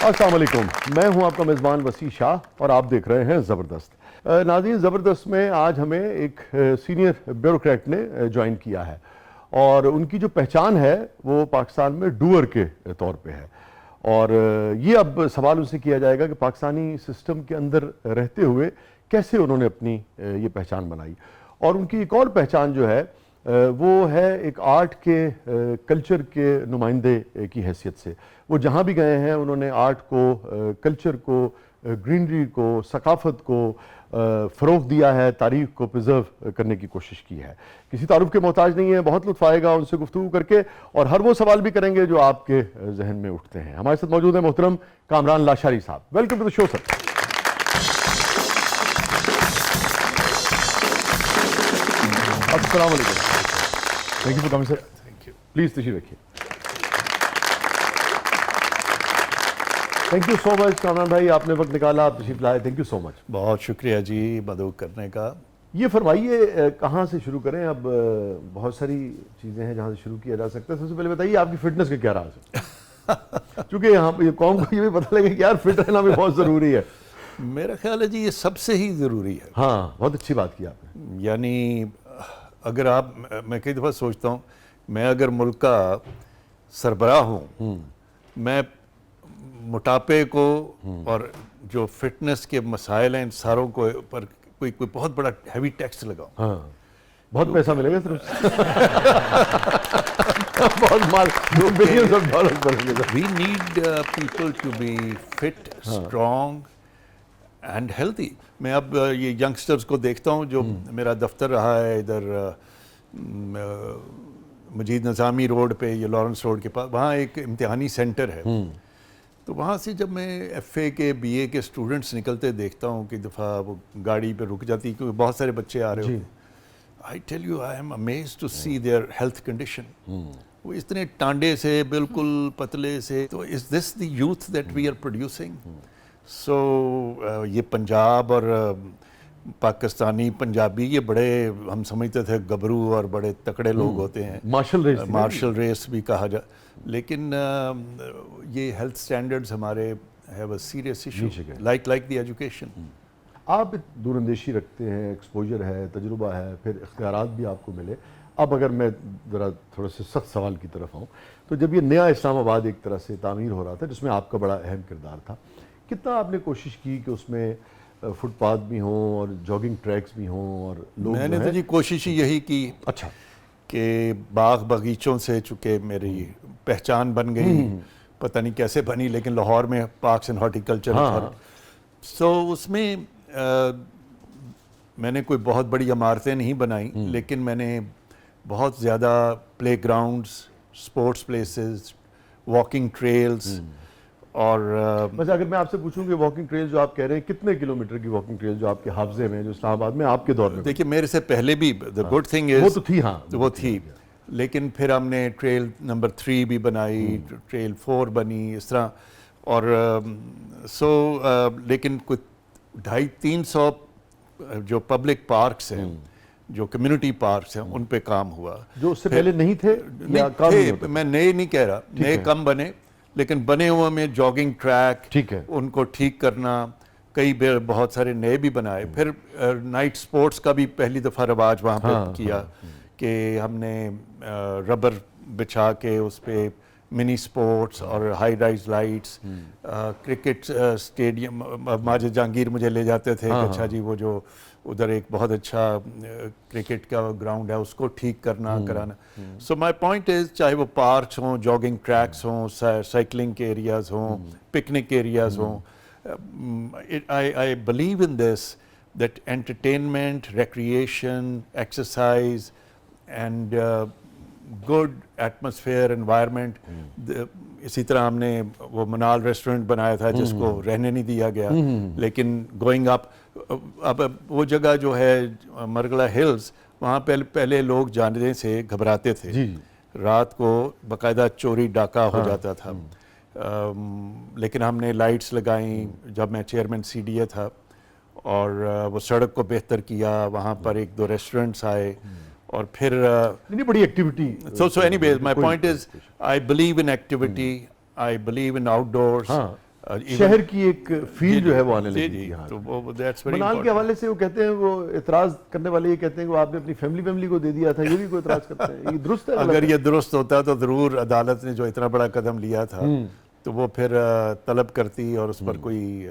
السلام علیکم، میں ہوں آپ کا میزبان وسیع شاہ اور آپ دیکھ رہے ہیں زبردست۔ ناظرین، زبردست میں آج ہمیں ایک سینئر بیوروکریٹ نے جوائن کیا ہے اور ان کی جو پہچان ہے وہ پاکستان میں ڈوئر کے طور پہ ہے، اور یہ اب سوال ان سے کیا جائے گا کہ پاکستانی سسٹم کے اندر رہتے ہوئے کیسے انہوں نے اپنی یہ پہچان بنائی۔ اور ان کی ایک اور پہچان جو ہے وہ ہے ایک آرٹ کے کلچر کے نمائندے کی حیثیت سے۔ وہ جہاں بھی گئے ہیں انہوں نے آرٹ کو، کلچر کو، گرینری کو، ثقافت کو فروغ دیا ہے، تاریخ کو پرزرو کرنے کی کوشش کی ہے۔ کسی تعارف کے محتاج نہیں ہے، بہت لطف آئے گا ان سے گفتگو کر کے، اور ہر وہ سوال بھی کریں گے جو آپ کے ذہن میں اٹھتے ہیں۔ ہمارے ساتھ موجود ہیں محترم کامران لاشاری صاحب۔ ویلکم ٹو دی شو سر۔ السلام علیکم۔ Thank you for coming sir. Thank you, please تشریف رکھیے۔ تھینک یو سو مچ کامران بھائی، آپ نے وقت نکالا، آپ تشریف لائے، تھینک یو سو مچ۔ بہت شکریہ جی مدعو کرنے کا۔ یہ فرمائیے کہاں سے شروع کریں؟ اب بہت ساری چیزیں ہیں جہاں سے شروع کیا جا سکتا ہے۔ سب سے پہلے بتائیے آپ کی فٹنس کا کیا راز ہے؟ چونکہ یہاں یہ قوم کو یہ بھی پتہ لگے کہ یار فٹ رہنا بھی بہت ضروری ہے۔ میرا خیال ہے جی یہ سب سے ہی ضروری ہے۔ ہاں، بہت اچھی بات کی آپ نے۔ یعنی اگر میں کئی دفعہ سوچتا ہوں، میں اگر ملک کا سربراہ ہوں، میں موٹاپے کو اور جو فٹنس کے مسائل ہیں ان ساروں کو پر کوئی بہت بڑا ہیوی ٹیکس لگاؤں۔ ہاں، بہت پیسہ ملے گا صرف بہت مال، بلینز آف ڈالرز بنے گا۔ We need people to be fit, strong and healthy. میں اب یہ ینگسٹرز کو دیکھتا ہوں جو میرا دفتر رہا ہے ادھر مجید نظامی روڈ پہ، یہ لارنس روڈ کے پاس، وہاں ایک امتحانی سینٹر ہے۔ تو وہاں سے جب میں ایف اے کے، بی اے کے اسٹوڈنٹس نکلتے دیکھتا ہوں کہ دفعہ وہ گاڑی پہ رک جاتی کیونکہ بہت سارے بچے آ رہے ہوتے ہیں۔ I tell you, I am amazed to see their health condition. وہ اتنے ٹانڈے سے، بالکل پتلے سے۔ تو is this the youth that we are producing? So یہ پنجاب اور پاکستانی پنجابی یہ بڑے ہم سمجھتے تھے گبرو اور بڑے تکڑے لوگ ہوتے ہیں، مارشل ریس بھی کہا جائے، لیکن یہ ہیلتھ سٹینڈرڈز ہمارے have a serious issue like the education. آپ دور اندیشی رکھتے ہیں، ایکسپوجر ہے، تجربہ ہے، پھر اختیارات بھی آپ کو ملے۔ اب اگر میں ذرا تھوڑا سے سخت سوال کی طرف آؤں تو جب یہ نیا اسلام آباد ایک طرح سے تعمیر ہو رہا تھا جس میں آپ کا بڑا اہم کردار تھا، کتنا آپ نے کوشش کی کہ اس میں فٹ پاتھ بھی ہوں اور جاگنگ ٹریکس بھی ہوں اور لوگ؟ میں نے تو جی کوشش یہی کی اچھا کہ باغ باغیچوں سے چونکہ میری پہچان بن گئی، پتہ نہیں کیسے بنی، لیکن لاہور میں پارکس اینڈ ہارٹیکلچر سو اس میں میں نے کوئی بہت بڑی عمارتیں نہیں بنائیں، لیکن میں نے بہت زیادہ playgrounds, sports places, walking trails, اور بس اگر میں آپ سے پوچھوں کہ واکنگ ٹریل جو آپ کہہ رہے ہیں کتنے کلومیٹر کی واکنگ ٹریل جو آپ کے حافظے میں جو اسلام آباد میں آپ کے دور میں؟ دیکھیے میرے سے پہلے بھی the good thing is وہ تو تھی، ہاں وہ تھی، لیکن پھر ہم نے ٹریل نمبر 3 بھی بنائی، ٹریل 4 بنی، اس طرح، اور لیکن کچھ 250-300 جو پبلک پارکس ہیں، جو کمیونٹی پارکس ہیں، ان پہ کام ہوا جو اس سے پہلے نہیں تھے۔ میں نئے نہیں کہہ رہا، نئے کم بنے، لیکن بنے ہوئے میں جاگنگ ٹریک ان کو ٹھیک کرنا، کئی بہت سارے نئے بھی بنائے۔ پھر نائٹ سپورٹس کا بھی پہلی دفعہ رواج وہاں پہ کیا کہ ہم نے ربر بچھا کے اس پہ منی سپورٹس اور high rise lights, cricket stadium, Majid Jahangir مجھے لے جاتے تھے کہ اچھا جی وہ جو ادھر ایک بہت اچھا کرکٹ کا گراؤنڈ ہے اس کو ٹھیک کرانا۔ سو مائی پوائنٹ از، چاہے وہ پارکس ہوں، جاگنگ ٹریکس ہوں، سائیکلنگ کے ایریاز ہوں، پکنک ایریاز ہوں، I believe in this that entertainment, recreation, exercise and good atmosphere, environment. اسی طرح ہم نے وہ منال ریسٹورنٹ بنایا تھا جس کو رہنے نہیں دیا گیا، لیکن گوئنگ اپ، اب وہ جگہ جو ہے مرگلہ ہلز، وہاں پہلے لوگ جانے سے گھبراتے تھے، رات کو باقاعدہ چوری ڈاکہ ہو جاتا تھا، لیکن ہم نے لائٹس لگائیں جب میں چیئرمین سی ڈی اے تھا، اور وہ سڑک کو بہتر کیا، وہاں پر 1-2 ریسٹورنٹس آئے، اور پھر بڑی activity. So anyways, my point is, I believe in activity, I believe in outdoors, شہر کی ایک فیل جو ہے وہ آنے لگی تھی. تو وہ دیٹس ویری منال کے حوالے سے وہ کہتے ہیں, وہ اعتراض کرنے والے یہ کہتے ہیں کہ وہ آپ نے اپنی فیملی کو دے دیا تھا, یہ بھی کوئی اعتراض کرتے ہیں, یہ درست ہے؟ اگر یہ درست ہوتا تو ضرور عدالت نے جو اتنا بڑا قدم لیا تھا تو وہ پھر طلب کرتی اور اس پر کوئی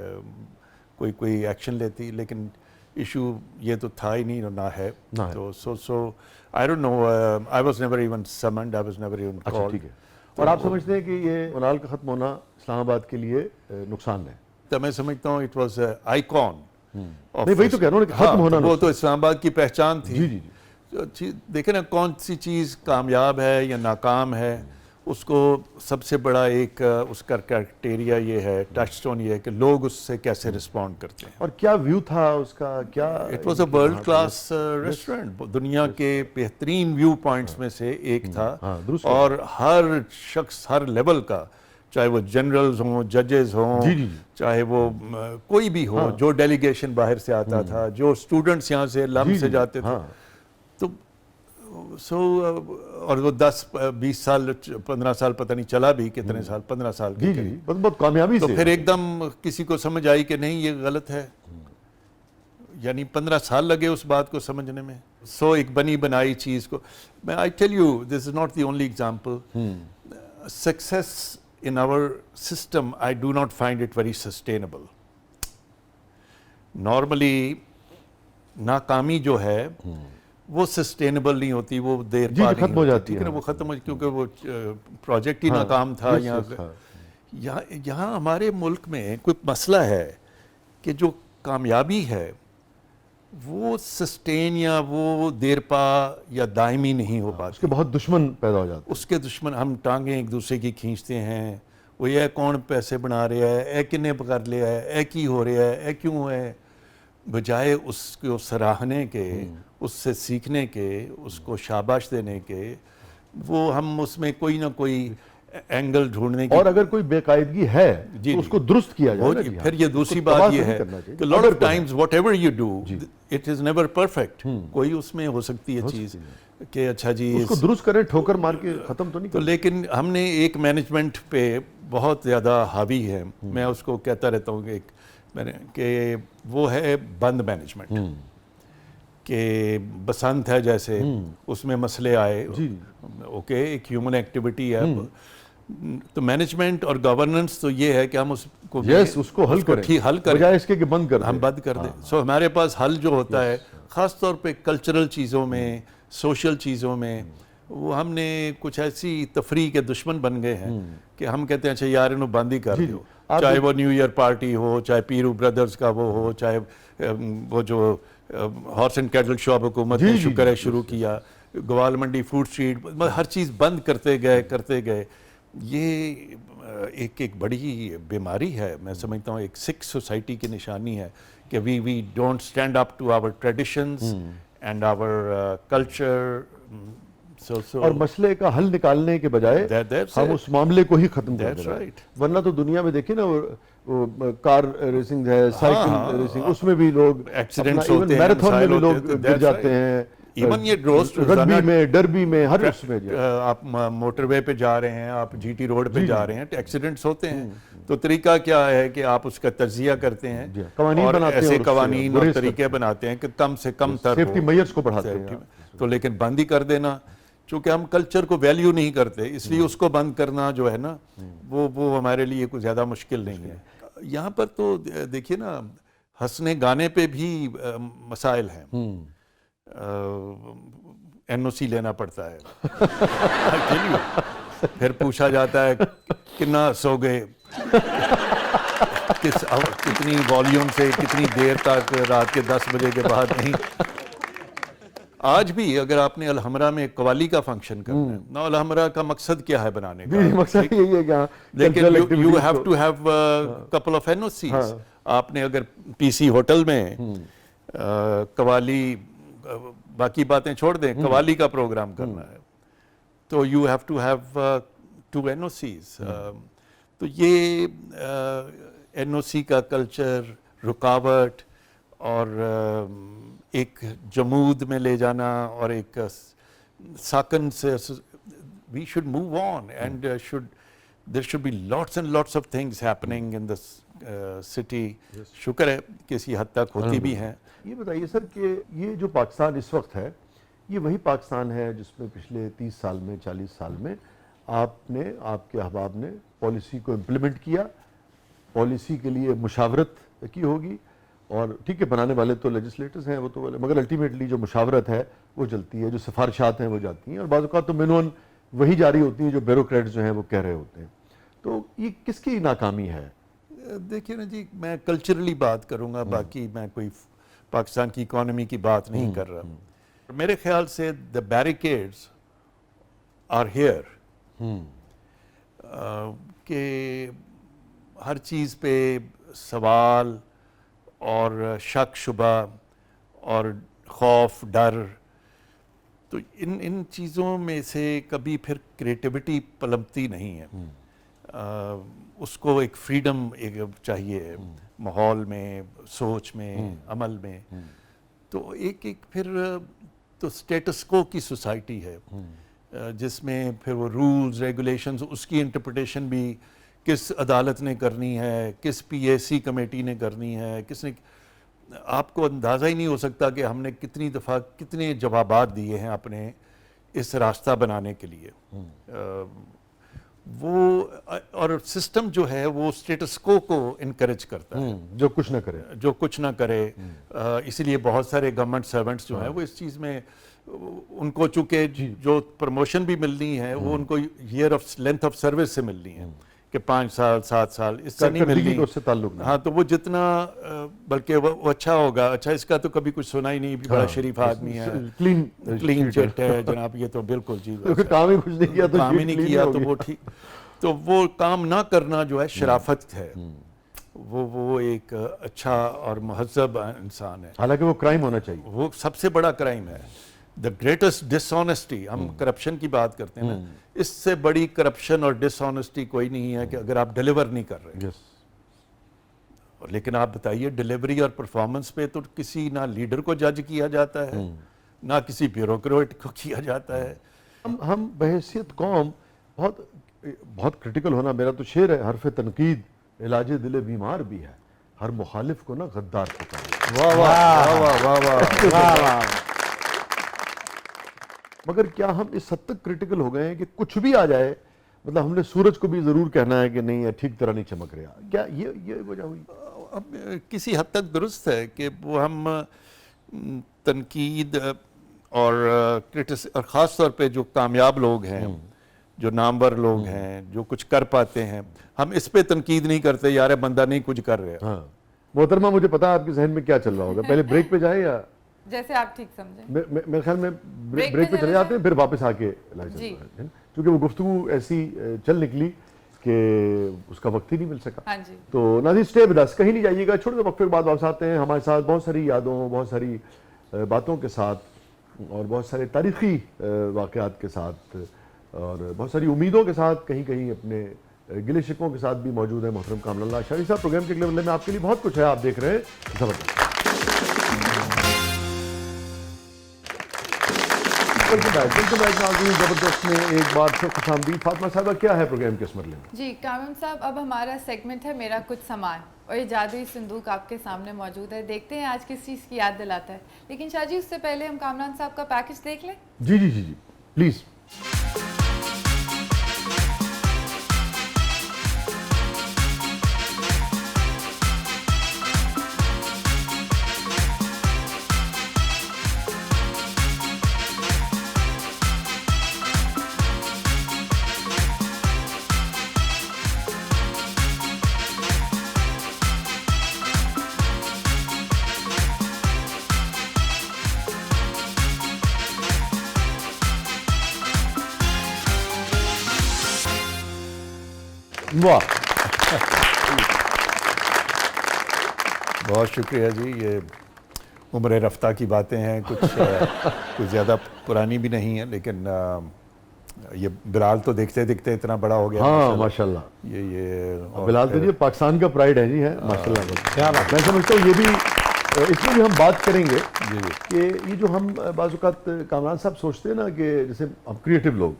ایکشن لیتی, لیکن ایشو یہ تو تھا ہی نہیں اور نہ ہے. تو سو I don't know, I was never even summoned, I was never even called. ٹھیک ہے. اور آپ سمجھتے ہیں کہ یہ منال کا ختم ہونا اسلام آباد کے لیے نقصان ہے؟ تو میں سمجھتا ہوں اٹ واز آئیکن. نہیں وہی تو کہہ رہا ہوں کہ ختم ہونا, وہ تو اسلام آباد کی پہچان تھی. جی جی جی. دیکھیں نا کون سی چیز کامیاب ہے یا ناکام ہے, اس کو سب سے بڑا ایک اس کا کرائٹیریا یہ ہے, ٹچ سٹون یہ ہے کہ لوگ اس سے کیسے رسپونڈ کرتے ہیں. اور کیا ویو تھا اس کا, کیا it was a world class restaurant, دنیا کے بہترین ویو پوائنٹس میں سے ایک تھا, اور ہر شخص ہر لیول کا, چاہے وہ جنرلز ہوں, ججز ہوں, چاہے وہ کوئی بھی ہو, جو ڈیلیگیشن باہر سے آتا تھا, جو اسٹوڈنٹس یہاں سے لم سے جاتے تھے, تو اور وہ 10-20 سال 15 سال پتہ نہیں چلا بھی کتنے سال, 15 سال کے قریب, بہت کامیابی سے. تو پھر ایک دم کسی کو سمجھ آئی کہ نہیں یہ غلط ہے, یعنی 15 سال لگے اس بات کو سمجھنے میں. ایک بنی بنائی چیز کو میں I tell you this is not the only example. Success in our system I do not find it very sustainable. Normally ناکامی جو ہے وہ سسٹینبل نہیں ہوتی, وہ دیر پا ختم ہو جاتی ہے, وہ ختم ہو, کیونکہ وہ پروجیکٹ ہی ناکام تھا. یہاں ہمارے ملک میں کوئی مسئلہ ہے کہ جو کامیابی ہے وہ سسٹین یا وہ دیر پا یا دائمی نہیں ہو پاتی. اس کے بہت دشمن پیدا ہو جاتے ہیں. اس کے دشمن, ہم ٹانگیں ایک دوسرے کی کھینچتے ہیں, وہ یہ کون پیسے بنا رہا ہے, اے کنے پکڑ لیا ہے, اے کی ہو رہا ہے, اے کیوں ہے, بجائے اس کو سراہنے کے, اس سے سیکھنے کے, اس کو شاباش دینے کے, وہ ہم اس میں کوئی نہ کوئی اینگل ڈھونڈنے کی. اور اگر کوئی بے قاعدگی ہے تو اس کو درست کیا جائے. پھر یہ دوسری بات یہ ہے کہ lot of times whatever you do it is never perfect. کوئی اس میں ہو سکتی ہے چیز کہ اچھا جی اس کو درست کریں, ٹھوکر مار کے ختم تو نہیں تو. لیکن ہم نے ایک مینجمنٹ پہ بہت زیادہ حاوی ہے, میں اس کو کہتا رہتا ہوں کہ وہ ہے بند مینجمنٹ, کہ بسنت ہے جیسے, اس میں مسئلے آئے, اوکے ایک ہیومن ایکٹیویٹی ہے, تو مینجمنٹ اور گورننس تو یہ ہے کہ ہم اس کو حل کریں, بجائے اس کے کہ بند کر دیں, ہم بند کر دیں. سو ہمارے پاس حل جو ہوتا ہے خاص طور پہ کلچرل چیزوں میں, سوشل چیزوں میں, وہ ہم نے کچھ ایسی تفریح کے دشمن بن گئے ہیں کہ ہم کہتے ہیں اچھا یار انہوں بند ہی کر دیو, چاہے وہ نیو ایئر پارٹی ہو, چاہے پیرو بردرز کا وہ ہو, چاہے وہ جو ہارس اینڈ کیٹل شاپ حکومت نے شکر ہے شروع کیا, گوال منڈی فوڈ اسٹریٹ, ہر چیز بند کرتے گئے. یہ ایک بڑی بیماری ہے, میں سمجھتا ہوں ایک سکھ سوسائٹی کی نشانی ہے کہ we don't stand up to our traditions and our culture. اور مسئلے کا حل نکالنے کے بجائے ہم اس معاملے کو ہی ختم کر دیں. ورنہ تو دنیا میں دیکھیں نا, وہ کار ریسنگ ہے, سائیکل ریسنگ, اس میں بھی لوگ ایکسیڈنٹس ہوتے ہیں, میراتھن میں بھی لوگ گر جاتے ہیں, ایون یہ رگبی میں, ڈربی میں, ہر اس میں. آپ موٹر وے پہ جا رہے ہیں, آپ جی ٹی روڈ پہ جا رہے ہیں, ایکسیڈنٹس ہوتے ہیں. تو طریقہ کیا ہے کہ آپ اس کا تجزیہ کرتے ہیں اور ایسے قوانین اور طریقے بناتے ہیں کہ کم سے کم تر سیفٹی میئرز کو بڑھاتے ہیں. تو لیکن بند ہی کر دینا, چونکہ ہم کلچر کو ویلیو نہیں کرتے, اس لیے اس کو بند کرنا جو ہے نا وہ ہمارے لیے کوئی زیادہ مشکل نہیں ہے. یہاں پر تو دیکھیے نا, ہنسنے گانے پہ بھی مسائل ہیں. این او سی لینا پڑتا ہے, پھر پوچھا جاتا ہے کتنا سو گئے, کتنی والیوم سے کتنی دیر تک, رات کے 10 بجے کے بعد نہیں. آج بھی اگر آپ نے الحمرہ میں قوالی کا فنکشن کرنا ہے نا, الحمرہ کا مقصد کیا ہے بنانے کا؟ مقصد یہی ہے کہ لیکن you have to have a couple of NOCs. آپ نے اگر پی سی ہوٹل میں قوالی, باقی باتیں چھوڑ دیں, قوالی کا پروگرام کرنا ہے تو you have to have 2 NOCs. تو یہ NOC کا کلچر, رکاوٹ اور ایک جمود میں لے جانا اور ایک ساکن سے, we should move on and should there should be lots and lots of things happening in the city. شکر ہے کسی حد تک ہوتی بھی ہیں. یہ بتائیے سر کہ یہ جو پاکستان اس وقت ہے یہ وہی پاکستان ہے جس میں پچھلے 30 سال میں 40 سال میں آپ نے آپ کے احباب نے پالیسی کو امپلیمنٹ کیا, پالیسی کے لیے مشاورت کی ہوگی, اور ٹھیک ہے بنانے والے تو لیجسلیٹرز ہیں وہ تو, مگر الٹیمیٹلی جو مشاورت ہے وہ چلتی ہے, جو سفارشات ہیں وہ جاتی ہیں, اور بعض اوقات تو منون وہی جاری ہوتی ہیں جو بیوروکریٹس جو ہیں وہ کہہ رہے ہوتے ہیں. تو یہ کس کی ناکامی ہے؟ دیکھیے نا جی, میں کلچرلی بات کروں گا, باقی میں کوئی پاکستان کی اکانومی کی بات نہیں کر رہا. میرے خیال سے the barricades are here, کہ ہر چیز پہ سوال اور شک شبہ اور خوف ڈر, تو ان چیزوں میں سے کبھی پھر کریٹیوٹی پلمتی نہیں ہے. اس کو ایک فریڈم چاہیے ماحول میں, سوچ میں, عمل میں. تو ایک پھر تو اسٹیٹس کو کی سوسائٹی ہے جس میں پھر وہ رولز ریگولیشنز اس کی انٹرپریٹیشن بھی کس عدالت نے کرنی ہے, کس پی اے سی کمیٹی نے کرنی ہے, کس نے, آپ کو اندازہ ہی نہیں ہو سکتا کہ ہم نے کتنی دفعہ کتنے جوابات دیے ہیں اپنے اس راستہ بنانے کے لیے. وہ اور سسٹم جو ہے وہ اسٹیٹس کو انکریج کرتا ہے, جو کچھ نہ کرے. اسی لیے بہت سارے گورنمنٹ سرونٹس جو ہیں وہ اس چیز میں, ان کو چونکہ جو پروموشن بھی ملنی ہے وہ ان کو year of length of service سے ملنی ہے, کہ 5 سال 7 سال اس سے نہیں ملنی. اس سے تعلق نہیں. ہاں, تو وہ جتنا بلکہ وہ اچھا ہوگا. اچھا, اس کا تو کبھی کچھ سنا ہی نہیں, بڑا شریف آدمی ہے, کلین چٹ ہے جناب, یہ تو بالکل جی کام ہی کچھ نہیں کیا, کام ہی نہیں کیا, تو وہ ٹھیک. تو وہ کام نہ کرنا جو ہے شرافت ہے, وہ ایک اچھا اور مہذب انسان ہے. حالانکہ وہ کرائم ہونا چاہیے, وہ سب سے بڑا کرائم ہے. دا گریٹسٹ ڈس آنیسٹی, ہم کرپشن کی بات کرتے ہیں نا, اس سے بڑی کرپشن اور ڈس آنیسٹی کوئی نہیں ہے کہ اگر آپ ڈیلیور نہیں کر رہے. لیکن آپ بتائیے, ڈیلیوری اور پرفارمنس پہ تو کسی نہ لیڈر کو جج کیا جاتا ہے, نہ کسی بیوروکریٹ کو کیا جاتا ہے. ہم بحیثیت قوم بہت کرٹیکل ہونا, میرا تو شعر ہے, حرف تنقید علاج دل بیمار بھی ہے, ہر مخالف کو نہ غدار پکارے. واہ واہ واہ واہ واہ واہ. مگر کیا ہم اس حد تک کرٹیکل ہو گئے ہیں کہ کچھ بھی آ جائے, مطلب ہم نے سورج کو بھی ضرور کہنا ہے کہ نہیں ٹھیک طرح نہیں چمک رہا, کیا یہ وجہ ہوئی؟ اب کسی حد تک درست ہے کہ وہ ہم تنقید اور خاص طور پہ جو کامیاب لوگ ہیں, جو نامور لوگ ہیں, جو کچھ کر پاتے ہیں, ہم اس پہ تنقید نہیں کرتے, یار بندہ نہیں کچھ کر رہا. ہاں محترمہ, مجھے پتا ہے آپ کے ذہن میں کیا چل رہا ہوگا, پہلے بریک پہ جائیں یا جیسے آپ ٹھیک سمجھیں. میرے خیال میں بریک پہ چلے جاتے ہیں, پھر واپس آ کے کیونکہ وہ گفتگو ایسی چل نکلی کہ اس کا وقت ہی نہیں مل سکا. تو ناظرین اسٹے ود اس, کہیں نہیں جائیے گا, چھوٹے سے وقفے کے بعد واپس آتے ہیں. ہمارے ساتھ بہت ساری یادوں, بہت ساری باتوں کے ساتھ, اور بہت سارے تاریخی واقعات کے ساتھ, اور بہت ساری امیدوں کے ساتھ, کہیں کہیں اپنے گلے شکووں کے ساتھ بھی موجود ہے محترم کامل اللہ اشعری صاحب. پروگرام کے اگلے بلے میں آپ کے لیے بہت کچھ ہے, آپ دیکھ رہے ہیں زبردست. زبردست میں ایک بار پھر خوش آمدید. فاطمہ صاحبہ, کیا ہے پروگرام کے اس مرحلے میں؟ جی کامل صاحب, اب ہمارا سیگمنٹ ہے میرا کچھ سامان, اور یہ جادوئی صندوق آپ کے سامنے موجود ہے. دیکھتے ہیں آج کس چیز کی یاد دلاتا ہے. لیکن شاہ جی, اس سے پہلے ہم کامران صاحب کا پیکج دیکھ لیں. جی جی جی جی پلیز. واہ, بہت شکریہ جی. یہ عمر رفتہ کی باتیں ہیں, کچھ زیادہ پرانی بھی نہیں ہیں, لیکن یہ بلال تو دیکھتے دیکھتے اتنا بڑا ہو گیا. ہاں ماشاءاللہ. یہ بلال تو یہ پاکستان کا پرائیڈ ہے جی, ہے ماشاءاللہ. میں سمجھتا ہوں یہ بھی اس میں بھی ہم بات کریں گے کہ یہ جو ہم بعض اوقات کامران صاحب سوچتے ہیں نا کہ جیسے ہم کریٹو لوگ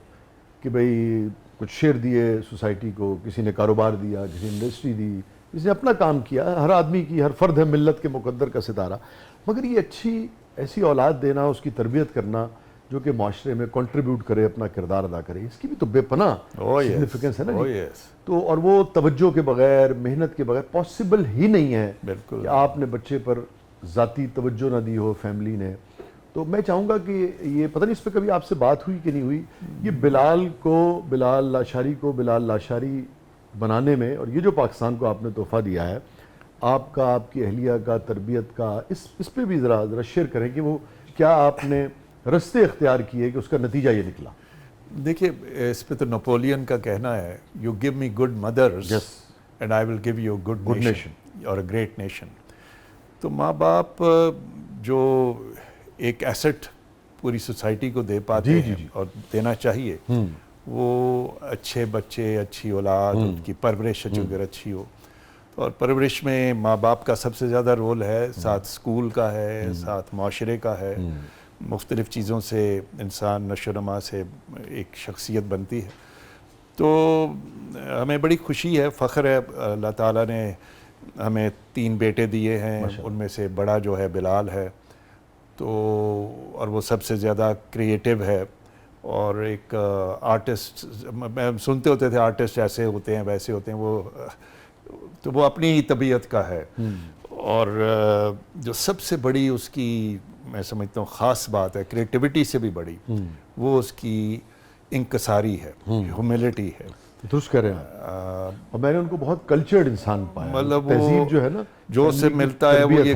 کہ بھئی کچھ شیئر دیے سوسائٹی کو, کسی نے کاروبار دیا, کسی نے انڈسٹری دی, کسی نے اپنا کام کیا. ہر آدمی کی, ہر فرد ہے ملت کے مقدر کا ستارہ. مگر یہ اچھی ایسی اولاد دینا, اس کی تربیت کرنا جو کہ معاشرے میں کنٹریبیوٹ کرے, اپنا کردار ادا کرے, اس کی بھی تو بے پناہ سگنیفیکنس ہے نا جی. تو اور وہ توجہ کے بغیر, محنت کے بغیر پاسبل ہی نہیں ہے کہ آپ نے بچے پر ذاتی توجہ نہ دی ہو فیملی نے. تو میں چاہوں گا کہ یہ پتہ نہیں اس پہ کبھی آپ سے بات ہوئی کہ نہیں ہوئی, یہ بلال لاشاری کو بلال لاشاری بنانے میں, اور یہ جو پاکستان کو آپ نے تحفہ دیا ہے, آپ کا, آپ کی اہلیہ کا, تربیت کا, اس پہ بھی ذرا شیئر کریں کہ وہ کیا آپ نے رستے اختیار کیے کہ اس کا نتیجہ یہ نکلا. دیکھیے اس پہ تو نپولین کا کہنا ہے, you give me good mothers and I will give you good nation اور اے گریٹ نیشن. تو ماں باپ جو ایک ایسٹ پوری سوسائٹی کو دے پاتے ہیں اور دینا چاہیے, وہ اچھے بچے, اچھی اولاد, ان کی پرورش اگر اچھی ہو. اور پرورش میں ماں باپ کا سب سے زیادہ رول ہے, ساتھ اسکول کا ہے, ساتھ معاشرے کا ہے. مختلف چیزوں سے انسان نشو و نما سے ایک شخصیت بنتی ہے. تو ہمیں بڑی خوشی ہے, فخر ہے, اللہ تعالیٰ نے ہمیں 3 بیٹے دیے ہیں, ان میں سے بڑا جو ہے بلال ہے. تو اور وہ سب سے زیادہ کریٹیو ہے, اور ایک آرٹسٹ, میں سنتے ہوتے تھے آرٹسٹ ایسے ہوتے ہیں ویسے ہوتے ہیں, وہ اپنی ہی طبیعت کا ہے. اور جو سب سے بڑی اس کی میں سمجھتا ہوں خاص بات ہے, کریٹیوٹی سے بھی بڑی, وہ اس کی انکساری ہے, ہیوملٹی ہے. درست کہہ رہے ہیں. اور میں نے ان کو بہت کلچرڈ انسان پایا, مطلب تہذیب جو ہے نا جو سے ملتا ہے وہ یہ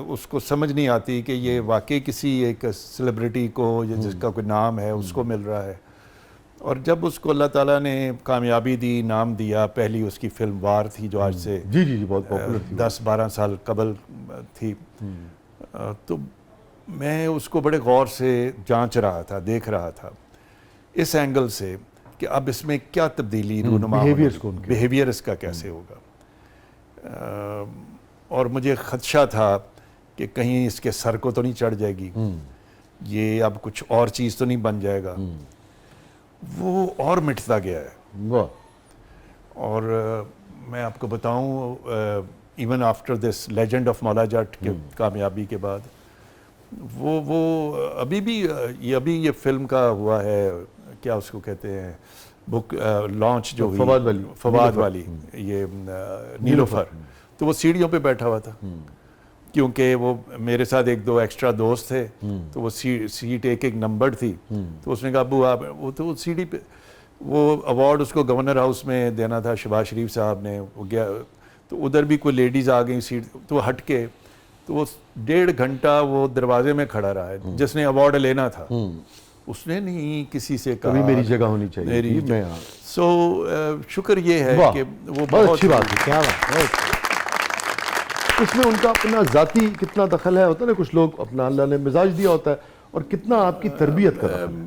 اس کو سمجھ نہیں آتی کہ یہ واقعی کسی ایک سیلیبریٹی کو یا جس کا کوئی نام ہے اس کو مل رہا ہے. اور جب اس کو اللہ تعالیٰ نے کامیابی دی, نام دیا, پہلی اس کی فلم وار تھی جو آج سے بہت پاپولر تھی, 10-12 سال قبل تھی. تو میں اس کو بڑے غور سے جانچ رہا تھا, دیکھ رہا تھا اس اینگل سے کہ اب اس میں کیا تبدیلی رونما ہوگی, بیہیویئر اس کا کیسے ہوگا. اور مجھے خدشہ تھا کہ کہیں اس کے سر کو تو نہیں چڑھ جائے گی, یہ اب کچھ اور چیز تو نہیں بن جائے گا. وہ اور مٹتا گیا ہے. اور میں آپ کو بتاؤں, even after this legend of مولا جٹ کے کامیابی کے بعد, وہ ابھی بھی یہ فلم کا ہوا ہے, کیا اس کو کہتے ہیں, بک لانچ جو ہوئی فواد والی, یہ نیلوفر. تو وہ سیڑھیوں پہ بیٹھا ہوا تھا, کیونکہ وہ میرے ساتھ 1-2 ایکسٹرا دوست تھے, تو وہ سیٹ ایک نمبر تھی. تو اس نے کہا ابو آپ, وہ تو وہ سیڑھی پہ, وہ ایوارڈ اس کو گورنر ہاؤس میں دینا تھا شہباز شریف صاحب نے, وہ گیا تو ادھر بھی کوئی لیڈیز آ گئیں سیٹ, تو وہ ہٹ کے, تو وہ 1.5 گھنٹہ وہ دروازے میں کھڑا رہا ہے. جس نے ایوارڈ لینا تھا اس نے نہیں کسی سے کہا میری جگہ ہونی چاہیے. سو شکر یہ ہے کہ وہ بہت اچھی بات ہے. کیا بات ہے, اس میں ان کا اپنا ذاتی کتنا دخل ہے, ہوتا ہے نا کچھ لوگ اپنا اللہ نے مزاج دیا ہوتا ہے, اور کتنا آپ کی تربیت کا دخل ہے.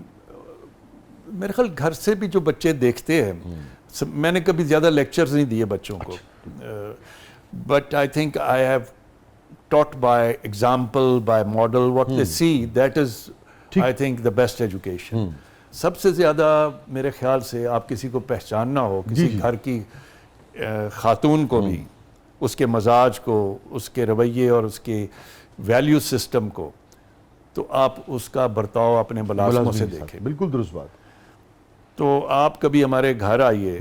میرے خیال گھر سے بھی جو بچے دیکھتے ہیں, میں نے کبھی زیادہ لیکچرز نہیں دیے بچوں کو, but I think I have taught by example, by model, what they see, that is I think the best education. سب سے زیادہ میرے خیال سے آپ کسی کو پہچاننا ہو, کسی گھر کی خاتون کو بھی, اس کے مزاج کو, اس کے رویے اور اس کے ویلیو سسٹم کو, تو آپ اس کا برتاؤ اپنے ملازموں سے دیکھیں. بالکل درست بات. تو آپ کبھی ہمارے گھر آئیے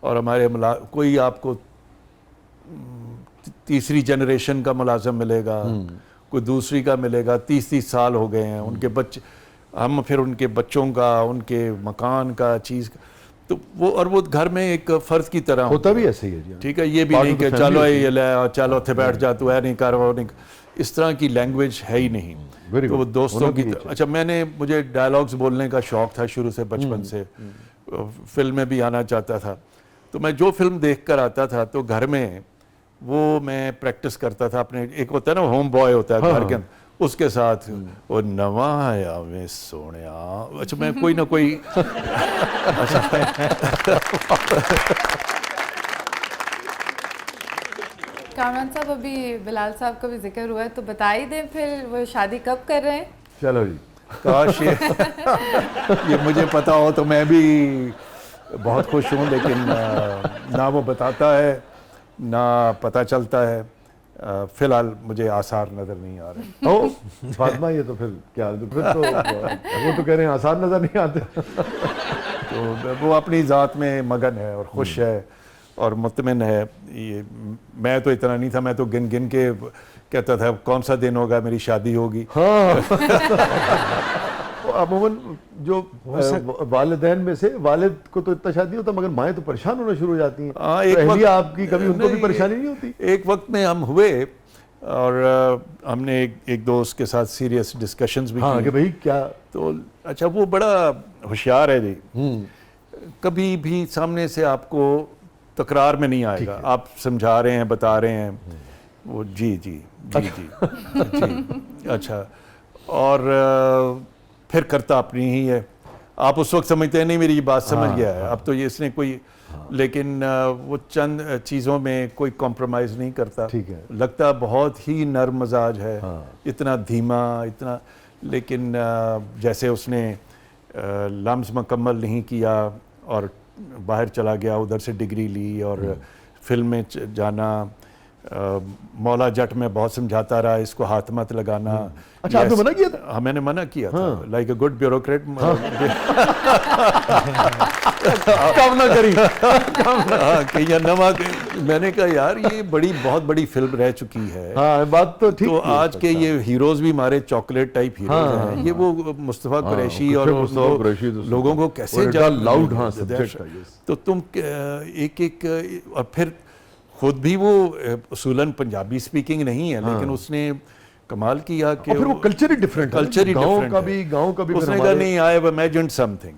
اور ہمارے کوئی آپ کو تیسری جنریشن کا ملازم ملے گا, کوئی دوسری کا ملے گا, 30 سال ہو گئے ہیں ان کے بچے, ہم پھر ان کے بچوں کا, ان کے مکان کا, چیز کا, تو وہ گھر میں ایک فرد کی طرح ہوتا بھی ایسے ہی ہے. ٹھیک ہے, یہ بھی نہیں کہ چلو یہ لے, چلو اتنے بیٹھ جا, تو ہے نہیں کر, وہ نہیں, اس طرح کی لینگویج ہے ہی نہیں. تو وہ دوستوں کی اچھا, مجھے ڈائلاگز بولنے کا شوق تھا شروع سے, بچپن سے, فلم میں بھی آنا چاہتا تھا. تو میں جو فلم دیکھ کر آتا تھا تو گھر میں وہ میں پریکٹس کرتا تھا اپنے, ایک ہوتا ہے نا ہوم بوائے ہوتا ہے گھر کے, اس کے ساتھ وہ نواں آیا میں سونیا, اچھا میں کوئی نہ کوئی کامران صاحب, ابھی بلال صاحب کا بھی ذکر ہوا ہے, تو بتا ہی دیں پھر وہ شادی کب کر رہے ہیں. چلو جی, کاش یہ مجھے پتا ہو تو میں بھی بہت خوش ہوں، لیکن نہ وہ بتاتا ہے نہ پتہ چلتا ہے. فی الحال مجھے آثار نظر نہیں آ رہے. او فاطمہ یہ تو پھر کیا، پھر تو وہ تو کہہ رہے ہیں آثار نظر نہیں آتے. تو وہ اپنی ذات میں مگن ہے اور خوش ہے اور مطمئن ہے. یہ میں تو اتنا نہیں تھا، میں تو گن گن کے کہتا تھا کون سا دن ہوگا میری شادی ہوگی. ہاں عموماً جو والدین میں سے والد کو تو اتنا شادی ہوتا مگر مائیں تو پریشان ہونا شروع ہو جاتی ہیں. اہلیہ آپ کی کبھی ان کو بھی پریشانی نہیں ہوتی؟ ایک وقت میں ہم ہوئے اور ہم نے ایک دوست کے ساتھ سیریس ڈسکشنز بھی کی کہ بھئی کیا. تو اچھا وہ بڑا ہوشیار ہے جی، کبھی بھی سامنے سے آپ کو تکرار میں نہیں آئے گا. آپ سمجھا رہے ہیں، بتا رہے ہیں، وہ جی جی جی جی جی اچھا، اور پھر کرتا اپنی ہی ہے. آپ اس وقت سمجھتے ہیں نہیں میری یہ بات سمجھ گیا ہے، اب تو یہ اس نے کوئی، لیکن وہ چند چیزوں میں کوئی کمپرومائز نہیں کرتا. لگتا بہت ہی نرم مزاج ہے، اتنا دھیما اتنا، لیکن جیسے اس نے لمز مکمل نہیں کیا اور باہر چلا گیا، ادھر سے ڈگری لی اور فلم میں جانا. مولا جٹ میں بہت سمجھاتا رہا اس کو ہاتھ مت لگانا. اچھا آپ نے منع کیا تھا؟ ہاں میں نے منع کیا تھا، لائک اے گڈ بیوروکریٹ. کم نہ کری کہ یہ نما، میں نے کہا یار یہ بہت بڑی فلم رہ چکی ہے. ہاں بات تو ٹھیک. تو آج کے یہ ہیروز بھی ہمارے چاکلیٹ ٹائپ ہیروز ہیں. یہ وہ مصطفیٰ قریشی اور لوگوں کو کیسے لاؤڈ. ہاں تو تم ایک اور پھر خود بھی وہ اصولاً پنجابی سپیکنگ نہیں ہے، لیکن اس نے کمال کیا کہ پھر وہ کلچر ہی ڈیفرنٹ ہے. گاؤں کا بھی اس نے کہا نہیں I have imagined some thing.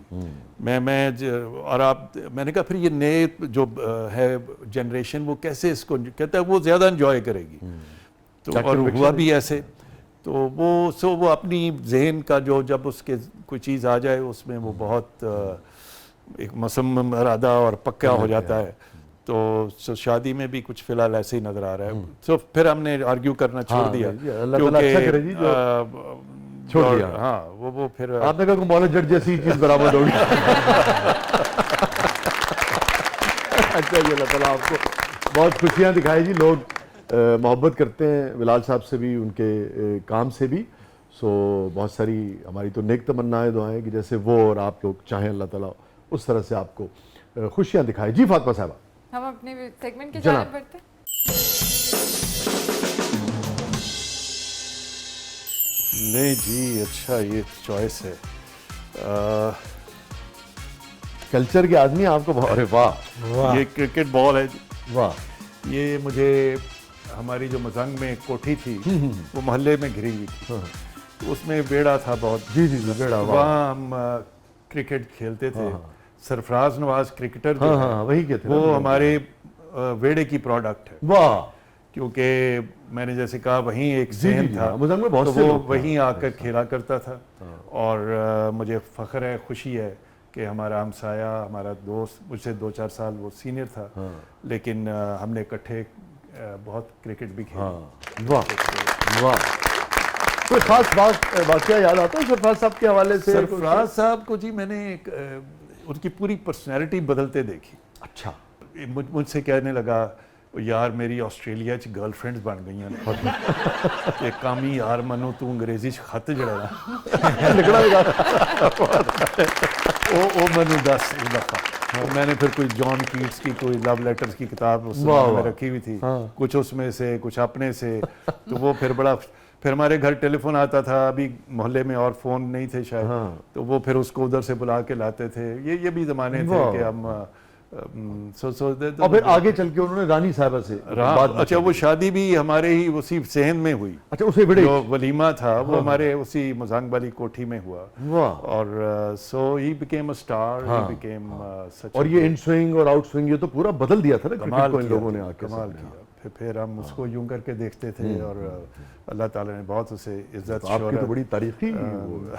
میں اور آپ، میں نے کہا پھر یہ نئے جو ہے جنریشن وہ کیسے اس کو کہتا ہے وہ زیادہ انجوائے کرے گی. تو اور ہوا بھی ایسے. تو وہ اپنی ذہن کا جو جب اس کے کوئی چیز آ جائے اس میں وہ بہت ایک مصمم ارادہ اور پکا ہو جاتا ہے. تو شادی میں بھی کچھ فی الحال ایسے ہی نظر آ رہا ہے. تو پھر ہم نے آرگیو کرنا چھوڑ دیا کیونکہ چھوڑ دیا. ہاں وہ پھر آپ نے کہا کہ مولا جٹ جیسی چیز برآمد ہوگی. اچھا جی، اللہ تعالیٰ آپ کو بہت خوشیاں دکھائے جی. لوگ محبت کرتے ہیں بلال صاحب سے بھی، ان کے کام سے بھی. سو بہت ساری ہماری تو نیک تمنائیں دعائیں کہ جیسے وہ اور آپ لوگ چاہیں اللہ تعالیٰ اس طرح سے آپ کو خوشیاں دکھائے. جی فاطمہ صاحبہ، ہم اپنے سیگمنٹ کی جانب بڑھتے ہیں. نہیں جی اچھا یہ چوائس ہے. کلچر کے آدمی آپ کو. ارے واہ، یہ کرکٹ بال ہے. واہ. یہ مجھے ہماری جو مزنگ میں کوٹھی تھی وہ محلے میں گھری ہوئی تھی. اس میں بیڑا تھا بہت. جی جی بیڑا. وہاں ہم کرکٹ کھیلتے تھے. سرفراز نواز کرکٹر جو وہی کہتے ہیں وہ ہمارے ویڑے کی پروڈکٹ ہے. واہ. کیونکہ میں نے جیسے کہا وہیں ایک ذہن تھا تو وہ وہیں آ کر کھیلا کرتا تھا. اور مجھے فخر ہے، خوشی ہے کہ ہمارا ہمسایہ، ہمارا دوست، مجھ سے 2-4 سال وہ سینئر تھا، لیکن ہم نے اکٹھے بہت کرکٹ بھی کھیلا. واہ واہ. کوئی خاص واقعہ یاد آتا ہے سرفراز صاحب کے حوالے سے؟ سرفراز صاحب کو جی میں نے ان کی پوری پرسنالٹی بدلتے دیکھی. اچھا. مجھ سے کہنے لگا یار میری آسٹریلیا چ گرل فرینڈز بن گئی ہیں کہ کامی یار منو تو انگریزی چ خط جڑا نکلا وہ منو 10 دفعہ. میں نے پھر کوئی جان کیٹس کی کوئی لو لیٹرز کی کتاب اس میں رکھی ہوئی تھی، کچھ اس میں سے کچھ اپنے سے. تو وہ پھر بڑا، پھر ہمارے گھر ٹیلی فون آتا تھا، ابھی محلے میں اور فون نہیں تھے شاید، تو وہ پھر اس کو ادھر سے بلا کے لاتے تھے. یہ بھی زمانے تھے کہ ہم اور پھر آگے چل کے انہوں نے رانی صاحبہ سے. اچھا وہ شادی بھی ہمارے ہی اسی صحن میں ہوئی. اچھا اسے بڑے جو ولیمہ تھا وہ ہمارے اسی مزانگ والی کوٹھی میں ہوا. اور so he became a star, he became such. اور یہ ان سوئنگ اور آؤٹ سوئنگ یہ تو پورا بدل دیا تھا نا کرکٹ کو ان لوگوں نے. کمال کیا. پھر ہم اس کو یوں کر کے دیکھتے تھے اور اللہ تعالیٰ نے بہت اسے عزت. آپ کی تو بڑی تاریخی.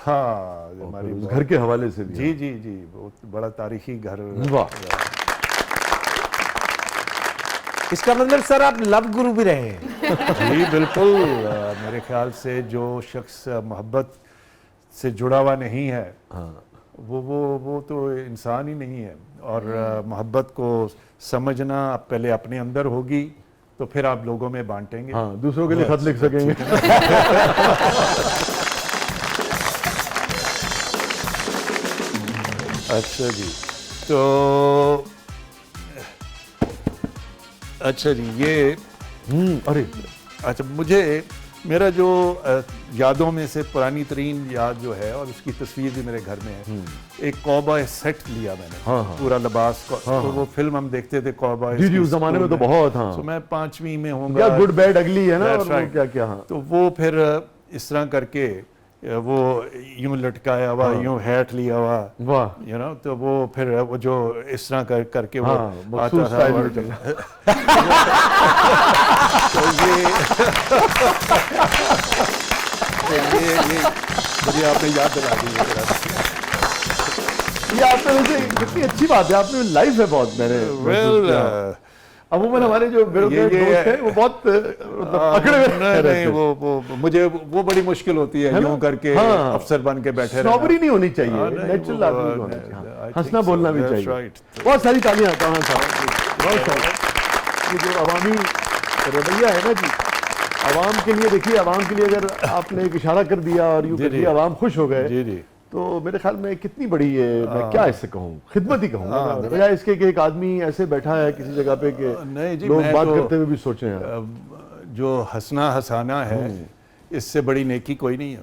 ہاں ہماری گھر کے حوالے سے بھی. جی جی جی بہت بڑا تاریخی گھر. اس کا مطلب سر آپ لو گرو بھی رہے ہیں؟ جی بالکل. میرے خیال سے جو شخص محبت سے جڑا ہوا نہیں ہے وہ تو انسان ہی نہیں ہے. اور محبت کو سمجھنا پہلے اپنے اندر ہوگی تو پھر آپ لوگوں میں بانٹیں گے. ہاں دوسروں کے لیے خط لکھ سکیں گے. اچھا جی, تو اچھا جی یہ ارے اچھا مجھے میرا جو یادوں میں سے پرانی ترین یاد جو ہے, اور اس کی تصویر بھی میرے گھر میں ہے, ایک کوبائے سیٹ لیا میں نے, پورا لباس کو, تو وہ فلم ہم دیکھتے تھے کوبائے. جی جی اس زمانے میں تو بہت. ہاں تو میں 5ویں میں ہوں کیا گا, گڈ بیڈ اگلی ہے نا, اور وہ کیا کیا. ہاں تو وہ پھر اس طرح کر کے وہ یوں لٹکایا ہوا, یوں ہیٹ لیا ہوا, واہ, یو نو, تو وہ پھر وہ جو اس طرح کر کے وہ مخصوص آتا اسٹائل تھا. میں تو یہ مجھے آپ نے یاد دلا دی. یہ آپ نے ویسے کتنی اچھی بات ہے, آپ نے لائف ہے بہت. میں نے عموماً ہمارے جو بیوروکریٹ دوست ہیں وہ بہت اکڑے ہوئے رہتے ہیں. وہ مجھے وہ بڑی مشکل ہوتی ہے یوں کر کے افسر بن کے بیٹھے رہنا. سنوبری نہیں ہونی چاہیے, نیچرل آدمی کو ہونا چاہیے, ہنسنا بولنا بھی چاہیے. بہت ساری تالیاں کہاں صاحب, بہت ساری. یہ جو عوامی رویہ ہے نا جی, عوام کے لیے دیکھیے, عوام کے لیے اگر آپ نے ایک اشارہ کر دیا اور یوں کر دیا عوام خوش ہو گئے, جی جی, تو میرے خیال میں کتنی بڑی ہے, میں کیا اس سے کہوں, خدمت ہی کہوں گا, بجائے اس کے کہ ایک آدمی ایسے بیٹھا ہے کسی جگہ پہ کہ لوگ بات کرتے ہوئے بھی سوچیں. جو ہنسنا ہنسانا ہے اس سے بڑی نیکی کوئی نہیں ہے.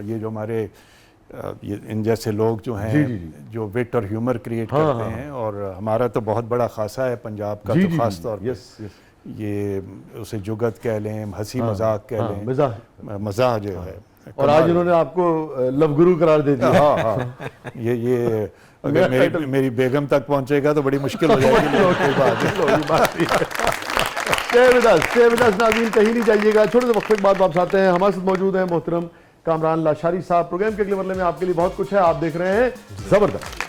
یہ جو ہمارے ان جیسے لوگ جو ہیں جو وٹ اور ہیومر کریٹ کرتے ہیں, اور ہمارا تو بہت بڑا خاصہ ہے پنجاب کا, تو خاص طور پہ یہ اسے جگت کہہ لیں, ہنسی مذاق کہہ لیں, مزاح جو ہے. اور آج انہوں نے آپ کو لو گرو قرار دے دیا. ہاں ہاں, یہ اگر میری بیگم تک پہنچے گا تو بڑی مشکل ہو جائے گی. ناظرین کہیں نہیں جائیے گا, چھوٹے سے وقفے کے بعد واپس آتے ہیں. ہمارے ساتھ موجود ہیں محترم کامران لاشاری صاحب. پروگرام کے اگلے مرحلے میں آپ کے لیے بہت کچھ ہے, آپ دیکھ رہے ہیں زبردست.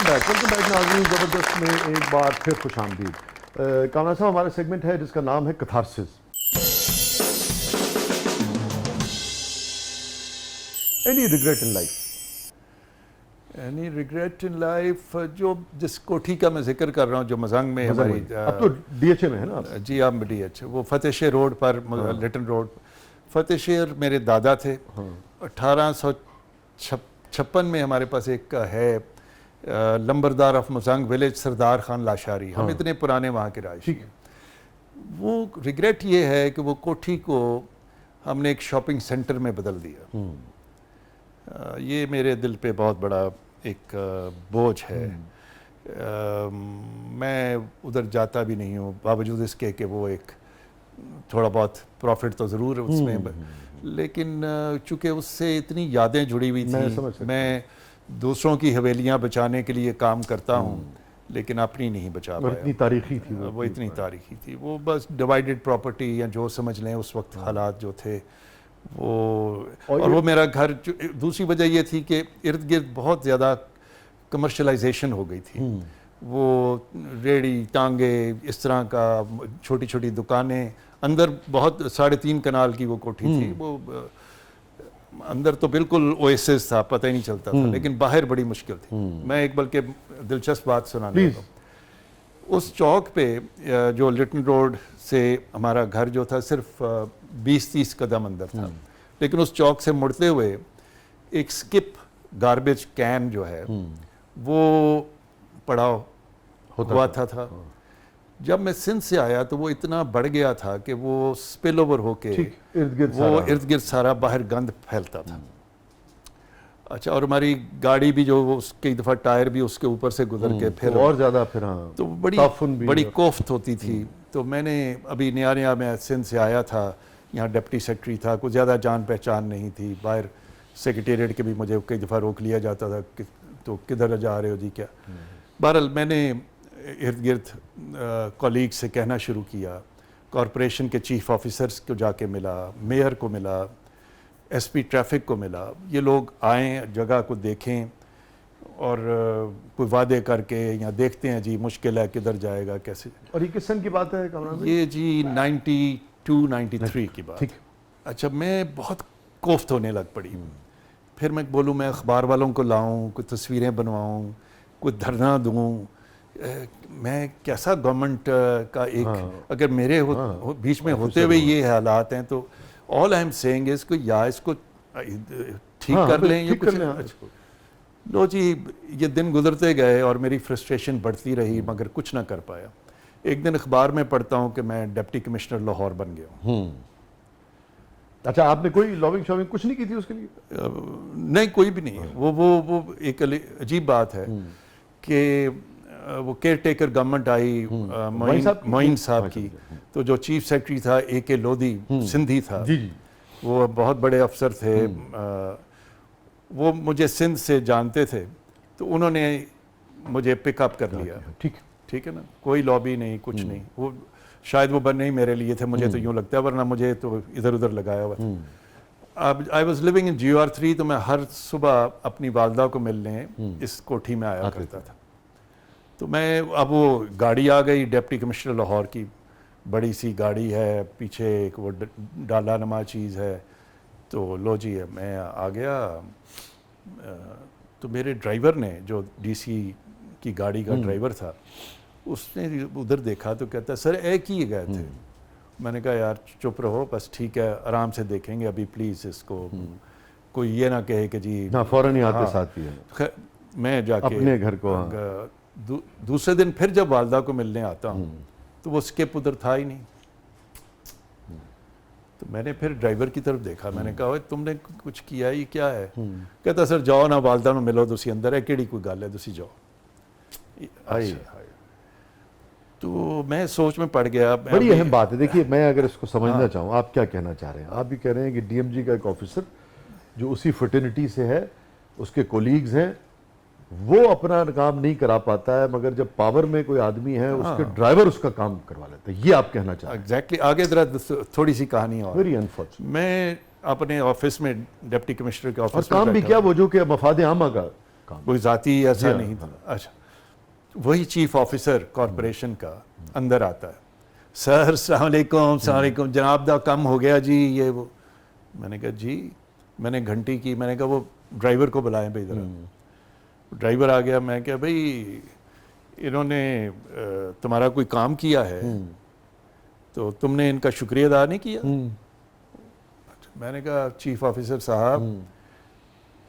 ویلکم بیک ناظرین, زبردست میں ایک بار پھر خوش آمدید. کامران صاحب, ہمارا سیگمنٹ ہے جس کا نام ہے catharsis. Any regret in life? Any regret in life, جو جس کوٹھی کا میں ذکر کر رہا ہوں جو مزنگ میں ہماری, اب تو ڈی ایچ اے میں ہے نا. جی آپ ڈی ایچ, وہ فتح شیر روڈ پر, لٹن روڈ. فتح شیر میرے دادا تھے. 1856 میں ہمارے پاس ایک ہے لمبردار آف مزنگ ولیج, سردار خان لاشاری. ہم اتنے پرانے وہاں کے رہائشی ہیں. وہ ریگریٹ یہ ہے کہ وہ کوٹھی کو ہم نے ایک شاپنگ سینٹر میں بدل دیا. یہ میرے دل پہ بہت بڑا ایک بوجھ ہے. میں ادھر جاتا بھی نہیں ہوں, باوجود اس کے کہ وہ ایک تھوڑا بہت پروفٹ تو ضرور ہے اس میں, لیکن چونکہ اس سے اتنی یادیں جڑی ہوئی تھیں. میں دوسروں کی حویلیاں بچانے کے لیے کام کرتا ہوں, لیکن اپنی نہیں بچا پایا. اتنی تاریخی تھی وہ, اتنی تاریخی تھی وہ, بس ڈیوائیڈڈ پراپرٹی یا جو سمجھ لیں اس وقت حالات جو تھے وہ. اور وہ میرا گھر, دوسری وجہ یہ تھی کہ ارد گرد بہت زیادہ کمرشلائزیشن ہو گئی تھی. وہ ریڑی ٹانگے اس طرح کا, چھوٹی چھوٹی دکانیں, اندر بہت 3.5 کنال کی وہ کوٹھی تھی. وہ اندر تو بالکل اویسس تھا, پتہ ہی نہیں چلتا تھا, لیکن باہر بڑی مشکل تھی. میں ایک بلکہ دلچسپ بات سنانے لگا. اس چوک پہ جو لٹن روڈ سے ہمارا گھر جو تھا صرف 20-30 قدم اندر تھا, لیکن اس چوک سے مڑتے ہوئے ایک سکپ گاربیج کین جو ہے وہ پڑا ہوا تھا. جب میں سندھ سے آیا تو وہ اتنا بڑھ گیا تھا کہ وہ سپل اوور ہو کے وہ ارد گرد سارا باہر گند پھیلتا تھا. اچھا, اور ہماری گاڑی بھی جو کئی دفعہ ٹائر بھی اس کے اوپر سے گزر کے پھر اور زیادہ پھر, تو بڑی کوفت ہوتی تھی. تو میں نے ابھی نیا میں سندھ سے آیا تھا, یہاں ڈپٹی سیکرٹری تھا, کوئی زیادہ جان پہچان نہیں تھی. باہر سیکریٹریٹ کے بھی مجھے کئی دفعہ روک لیا جاتا تھا, تو کدھر جا رہے ہو جی کیا. بہرحال میں نے ارد گرد کولیگ سے کہنا شروع کیا, کارپوریشن کے چیف آفیسرز کو جا کے ملا, میئر کو ملا, ایس پی ٹریفک کو ملا. یہ لوگ آئیں, جگہ کو دیکھیں اور کوئی وعدے کر کے یا دیکھتے ہیں جی مشکل ہے کدھر جائے گا کیسے. اور یہ کس سن کی بات ہے کامران؟ یہ جی 92-93 کی بات. اچھا, میں بہت کوفت ہونے لگ پڑی. پھر میں بولوں میں اخبار والوں کو لاؤں, کوئی تصویریں بنواؤں, کوئی دھرنا دوں, میں کیسا گورنمنٹ کا ایک اگر میرے بیچ میں ہوتے ہوئے یہ حالات ہیں تو آل آئی ایم سیئنگ اس کو یا اس کو ٹھیک کر لیں یا کچھ. لو جی یہ دن گزرتے گئے اور میری فرسٹریشن بڑھتی رہی مگر کچھ نہ کر پایا. ایک دن اخبار میں پڑھتا ہوں کہ میں ڈپٹی کمشنر لاہور بن گیا ہوں. اچھا, آپ نے کوئی لابنگ شابنگ کچھ نہیں کی تھی اس کے لیے؟ نہیں, کوئی بھی نہیں. وہ ایک عجیب بات ہے کہ وہ کیئر ٹیکر گورنمنٹ آئی معین صاحب کی, تو جو چیف سیکرٹری تھا اے کے لودھی سندھی تھا, وہ بہت بڑے افسر تھے, وہ مجھے سندھ سے جانتے تھے, تو انہوں نے مجھے پک اپ کر لیا. ٹھیک ہے نا, کوئی لابی نہیں, کچھ نہیں. وہ شاید وہ بن نہیں میرے لیے تھے, مجھے تو یوں لگتا ہے, ورنہ مجھے تو ادھر ادھر لگایا ہوا تھا. I was living in GR3, تو میں ہر صبح اپنی والدہ کو ملنے اس کوٹھی میں آیا کرتا تھا. تو میں اب وہ گاڑی آ گئی ڈپٹی کمشنر لاہور کی, بڑی سی گاڑی ہے, پیچھے ایک وہ ڈالا نما چیز ہے. تو لو جی میں آ گیا, تو میرے ڈرائیور نے جو DC کی گاڑی کا ڈرائیور تھا, اس نے ادھر دیکھا تو کہتا ہے سر ایک ہی گئے تھے. میں نے کہا یار چپ رہو, بس ٹھیک ہے آرام سے دیکھیں گے, ابھی پلیز اس کو کوئی یہ نہ کہے کہ جی فوراً ہی آتے ساتھ ہی ہے. میں جا کے اپنے گھر کو دوسرے دن پھر جب والدہ کو ملنے آتا ہوں تو وہ اسکپ ادھر تھا ہی نہیں. تو میں نے پھر ڈرائیور کی طرف دیکھا, میں نے کہا تم نے کچھ کیا, یہ کیا ہے؟ کہتا سر جاؤ نا والدہ نو ملو, تسی اندر ہے, کیڑی کوئی گل ہے, تسی جاؤ. تو میں سوچ میں پڑ گیا. بڑی اہم بات ہے. دیکھیے میں اگر اس کو سمجھنا چاہوں, آپ کیا کہنا چاہ رہے ہیں؟ آپ بھی کہہ رہے ہیں کہ DMG کا ایک آفیسر جو اسی فرٹرنٹی سے ہے, اس کے کولیگز ہیں, وہ اپنا کام نہیں کرا پاتا ہے, مگر جب پاور میں کوئی آدمی ہے اس کے ڈرائیور اس کا کام کروا لیتا ہے. یہ آپ کہنا چاہ رہے ہیں؟ ایگزیکٹلی. آگے ذرا تھوڑی سی کہانی اور. Very unfortunate. میں اپنے آفس میں ڈپٹی کمشنر کے آفس میں, اور کام بھی کیا وہ جو کہ مفاد عامہ کا کام, کوئی ذاتی ایسا نہیں تھا. اچھا, وہی چیف آفیسر کارپوریشن کا اندر آتا ہے, سر السلام علیکم. السلام علیکم جناب, دا کم ہو گیا جی, یہ وہ. میں نے کہا جی, میں نے گھنٹی کی, میں نے کہا وہ ڈرائیور کو بلائیں بھائی ذرا. ڈرائیور آ گیا. میں کہا بھائی انہوں نے تمہارا کوئی کام کیا ہے تو تم نے ان کا شکریہ ادا نہیں کیا. میں نے کہا چیف آفیسر صاحب,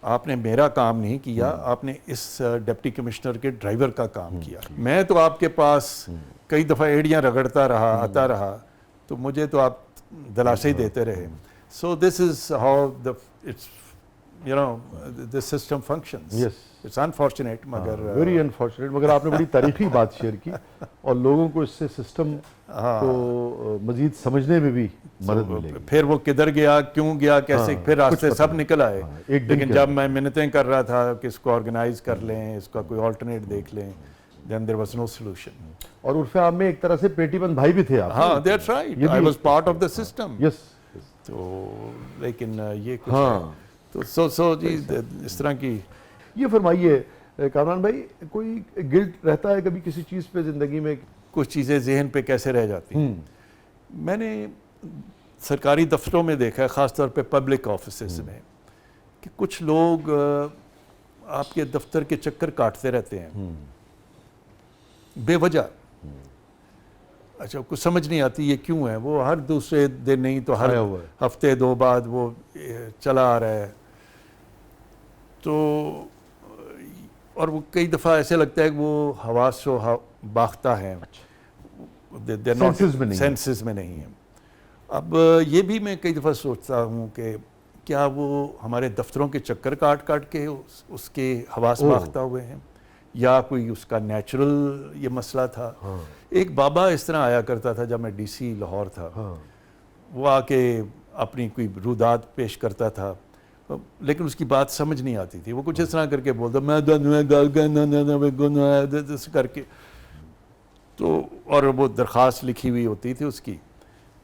آپ نے میرا کام نہیں کیا, آپ نے اس ڈپٹی کمشنر کے ڈرائیور کا کام کیا. میں تو آپ کے پاس کئی دفعہ ایڑیاں رگڑتا رہا, آتا رہا, تو مجھے تو آپ دلاسے ہی دیتے رہے. So this is how the system functions. Yes. It's unfortunate, مگر ویری انفارچونیٹ. مگر آپ نے بڑی تاریخی بات شیئر کی, اور لوگوں کو اس سے سسٹم کو مزید سمجھنے میں بھی مدد ملے گی. پھر وہ کدھر گیا, کیوں گیا, کیسے, پھر راستے سب نکل آئے. لیکن جب میں منتیں کر رہا تھا کہ اس کو آرگنائز کر لیں, اس کا کوئی آلٹرنیٹ دیکھ لیں, then there was no solution. اور عرف عام میں ایک طرح سے پیٹی بند بھائی بھی تھے آپ. ہاں, that's right. I was part of the system. Yes. تو لیکن یہ کچھ تو سو جی اس طرح کی. یہ فرمائیے کامران بھائی, کوئی گلٹ رہتا ہے کبھی کسی چیز پہ زندگی میں؟ کچھ چیزیں ذہن پہ کیسے رہ جاتی ہیں. میں نے سرکاری دفتروں میں دیکھا ہے, خاص طور پہ پبلک آفیسز میں, کہ کچھ لوگ آپ کے دفتر کے چکر کاٹتے رہتے ہیں بے وجہ. اچھا, کچھ سمجھ نہیں آتی یہ کیوں ہے. وہ ہر دوسرے دن نہیں تو ہر ہفتے دو بعد وہ چلا آ رہا ہے. تو اور وہ کئی دفعہ ایسے لگتا ہے کہ وہ حواس و باختہ ہیں, سینسز میں نہیں ہیں. اب یہ بھی میں کئی دفعہ سوچتا ہوں کہ کیا وہ ہمارے دفتروں کے چکر کاٹ کاٹ کے اس کے حواس باختہ ہوئے ہیں, یا کوئی اس کا نیچرل یہ مسئلہ تھا. ایک بابا اس طرح آیا کرتا تھا جب میں DC لاہور تھا. وہ آ کے اپنی کوئی رودات پیش کرتا تھا, لیکن اس کی بات سمجھ نہیں آتی تھی. وہ کچھ اس طرح کر کے بولتا, میں کر کے, تو اور وہ درخواست لکھی ہوئی ہوتی تھی اس کی.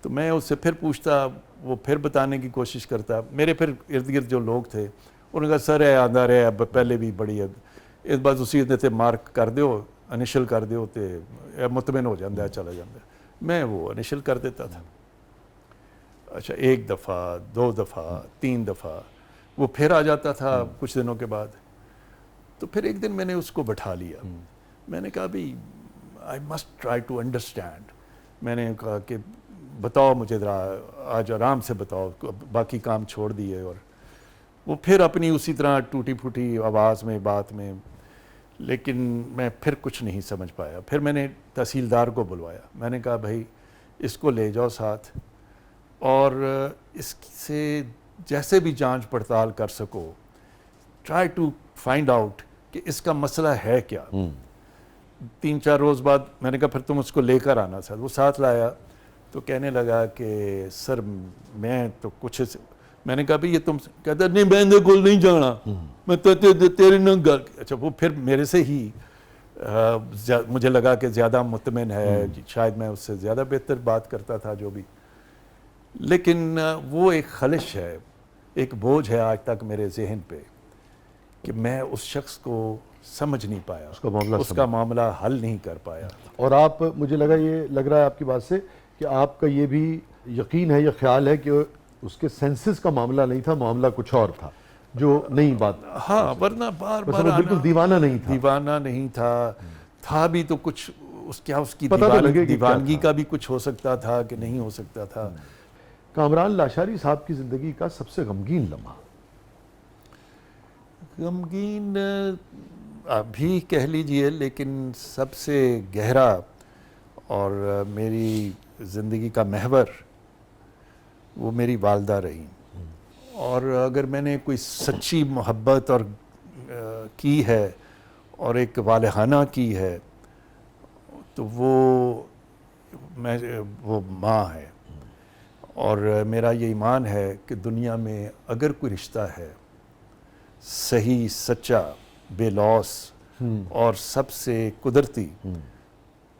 تو میں اس سے پھر پوچھتا, وہ پھر بتانے کی کوشش کرتا. میرے پھر ارد گرد جو لوگ تھے انہوں نے کہا سر ہے آدھا رہے, اب پہلے بھی بڑی ہے, اس بات اسی تے مارک کر دیو, انیشل کر دیو تے مطمئن ہو جاندہ ہے, چلا جاندہ ہے. میں وہ انیشل کر دیتا تھا. اچھا, ایک دفعہ, دو دفعہ, تین دفعہ, وہ پھر آ جاتا تھا کچھ دنوں کے بعد. تو پھر ایک دن میں نے اس کو بٹھا لیا. میں نے کہا بھائی I must try to understand. میں نے کہا کہ بتاؤ مجھے ذرا آج آرام سے بتاؤ, باقی کام چھوڑ دیے. اور وہ پھر اپنی اسی طرح ٹوٹی پھوٹی آواز میں بات میں, لیکن میں پھر کچھ نہیں سمجھ پایا. پھر میں نے تحصیلدار کو بلوایا. میں نے کہا بھائی اس کو لے جاؤ ساتھ اور اس سے جیسے بھی جانچ پڑتال کر سکو, ٹرائی ٹو فائنڈ آؤٹ کہ اس کا مسئلہ ہے کیا. 3-4 روز بعد میں نے کہا پھر تم اس کو لے کر آنا ساتھ. وہ ساتھ لایا تو کہنے لگا کہ سر میں تو کچھ, میں نے کہا بھائی یہ تم, کہتا نہیں میں کو نہیں جانا, میں تیرے نہ گھر. اچھا وہ پھر میرے سے ہی مجھے لگا کہ زیادہ مطمئن ہے, شاید میں اس سے زیادہ بہتر بات کرتا تھا جو بھی. لیکن وہ ایک خلش ہے, ایک بوجھ ہے آج تک میرے ذہن پہ کہ میں اس شخص کو سمجھ نہیں پایا, اس کا معاملہ حل نہیں کر پایا. اور آپ, مجھے یہ لگ رہا ہے آپ کی بات سے کہ آپ کا یہ بھی یقین ہے یا خیال ہے کہ اس کے سینسز کا معاملہ نہیں تھا, معاملہ کچھ اور تھا جو نئی بات. ہاں ورنہ بار بار بالکل دیوانہ نہیں تھا. دیوانہ نہیں تھا بھی تو کچھ اس کی دیوانگی کا بھی کچھ ہو سکتا تھا کہ نہیں ہو سکتا تھا. کامران لاشاری صاحب کی زندگی کا سب سے غمگین لمحہ. غمگین بھی کہہ لیجئے, لیکن سب سے گہرا اور میری زندگی کا محور وہ میری والدہ رہی. اور اگر میں نے کوئی سچی محبت اور کی ہے اور ایک والہانہ کی ہے تو وہ ماں ہے. اور میرا یہ ایمان ہے کہ دنیا میں اگر کوئی رشتہ ہے صحیح, سچا, بے لوث اور سب سے قدرتی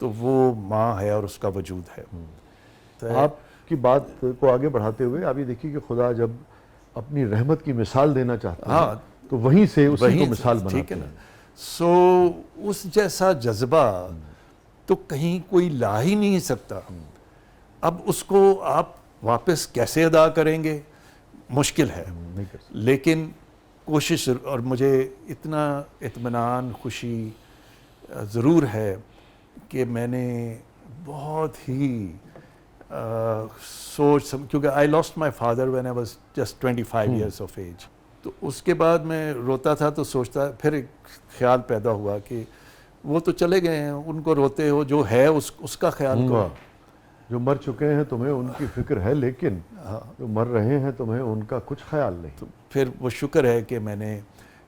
تو وہ ماں ہے اور اس کا وجود ہے. آپ کی بات کو آگے بڑھاتے ہوئے آپ یہ دیکھیے کہ خدا جب اپنی رحمت کی مثال دینا چاہتا ہے تو وہیں سے اسی کو مثال بناتے ہیں. سو اس جیسا جذبہ تو کہیں کوئی لا ہی نہیں سکتا. اب اس کو آپ واپس کیسے ادا کریں گے, مشکل ہے, لیکن کوشش. اور مجھے اتنا اطمینان, خوشی ضرور ہے کہ میں نے بہت ہی کیونکہ I lost my father when I was just 25 years of age. تو اس کے بعد میں روتا تھا تو سوچتا, پھر ایک خیال پیدا ہوا کہ وہ تو چلے گئے ہیں, ان کو روتے ہو, جو ہے اس کا خیال کرو. جو مر چکے ہیں تمہیں ان کی فکر ہے, لیکن جو مر رہے ہیں تمہیں ان کا کچھ خیال نہیں. تو پھر وہ شکر ہے کہ میں نے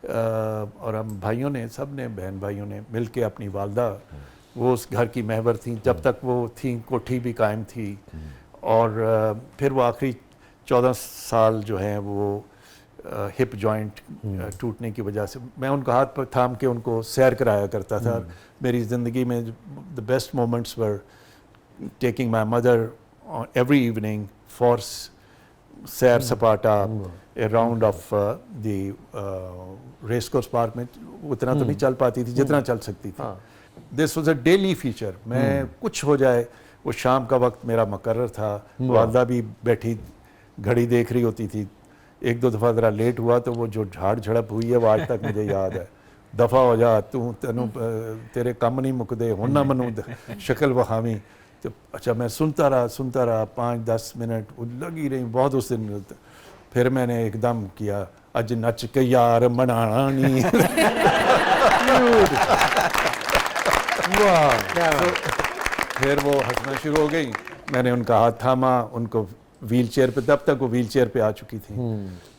اور ہم بھائیوں نے, سب نے, بہن بھائیوں نے مل کے اپنی والدہ, وہ اس گھر کی محور تھیں جب تک وہ تھیں, کوٹھی بھی قائم تھی. اور پھر وہ آخری 14 سال جو ہیں وہ ہپ جوائنٹ ٹوٹنے کی وجہ سے, میں ان کا ہاتھ پر تھام کے ان کو سیر کرایا کرتا تھا. میری زندگی میں the best moments were taking my mother every evening for سیر سپاٹا around of the race course park میں. اتنا تو نہیں چل پاتی تھی جتنا چل سکتی تھی. This was a daily feature. میں کچھ ہو جائے, وہ شام کا وقت میرا مقرر تھا, والدہ بھی بیٹھی گھڑی دیکھ رہی ہوتی تھی. 1-2 دفعہ ذرا لیٹ ہوا تو وہ جو جھاڑ جھڑپ ہوئی ہے وہ آج تک مجھے یاد ہے. دفعہ ہو جا, تینوں تیرے کم نہیں مکدے, ہن نہ منوں شکل وخامی. تو اچھا میں سنتا رہا 5-10 منٹ لگی رہی بہت. اس دن پھر میں نے ایک دم کیا, اج نچ کے یار منانا نہیں. پھر وہ ہنسنا شروع ہو گئی. میں نے ان کا ہاتھ تھاما, ان کو ویل چیئر پہ, تب تک وہ ویل چیئر پہ آ چکی تھیں.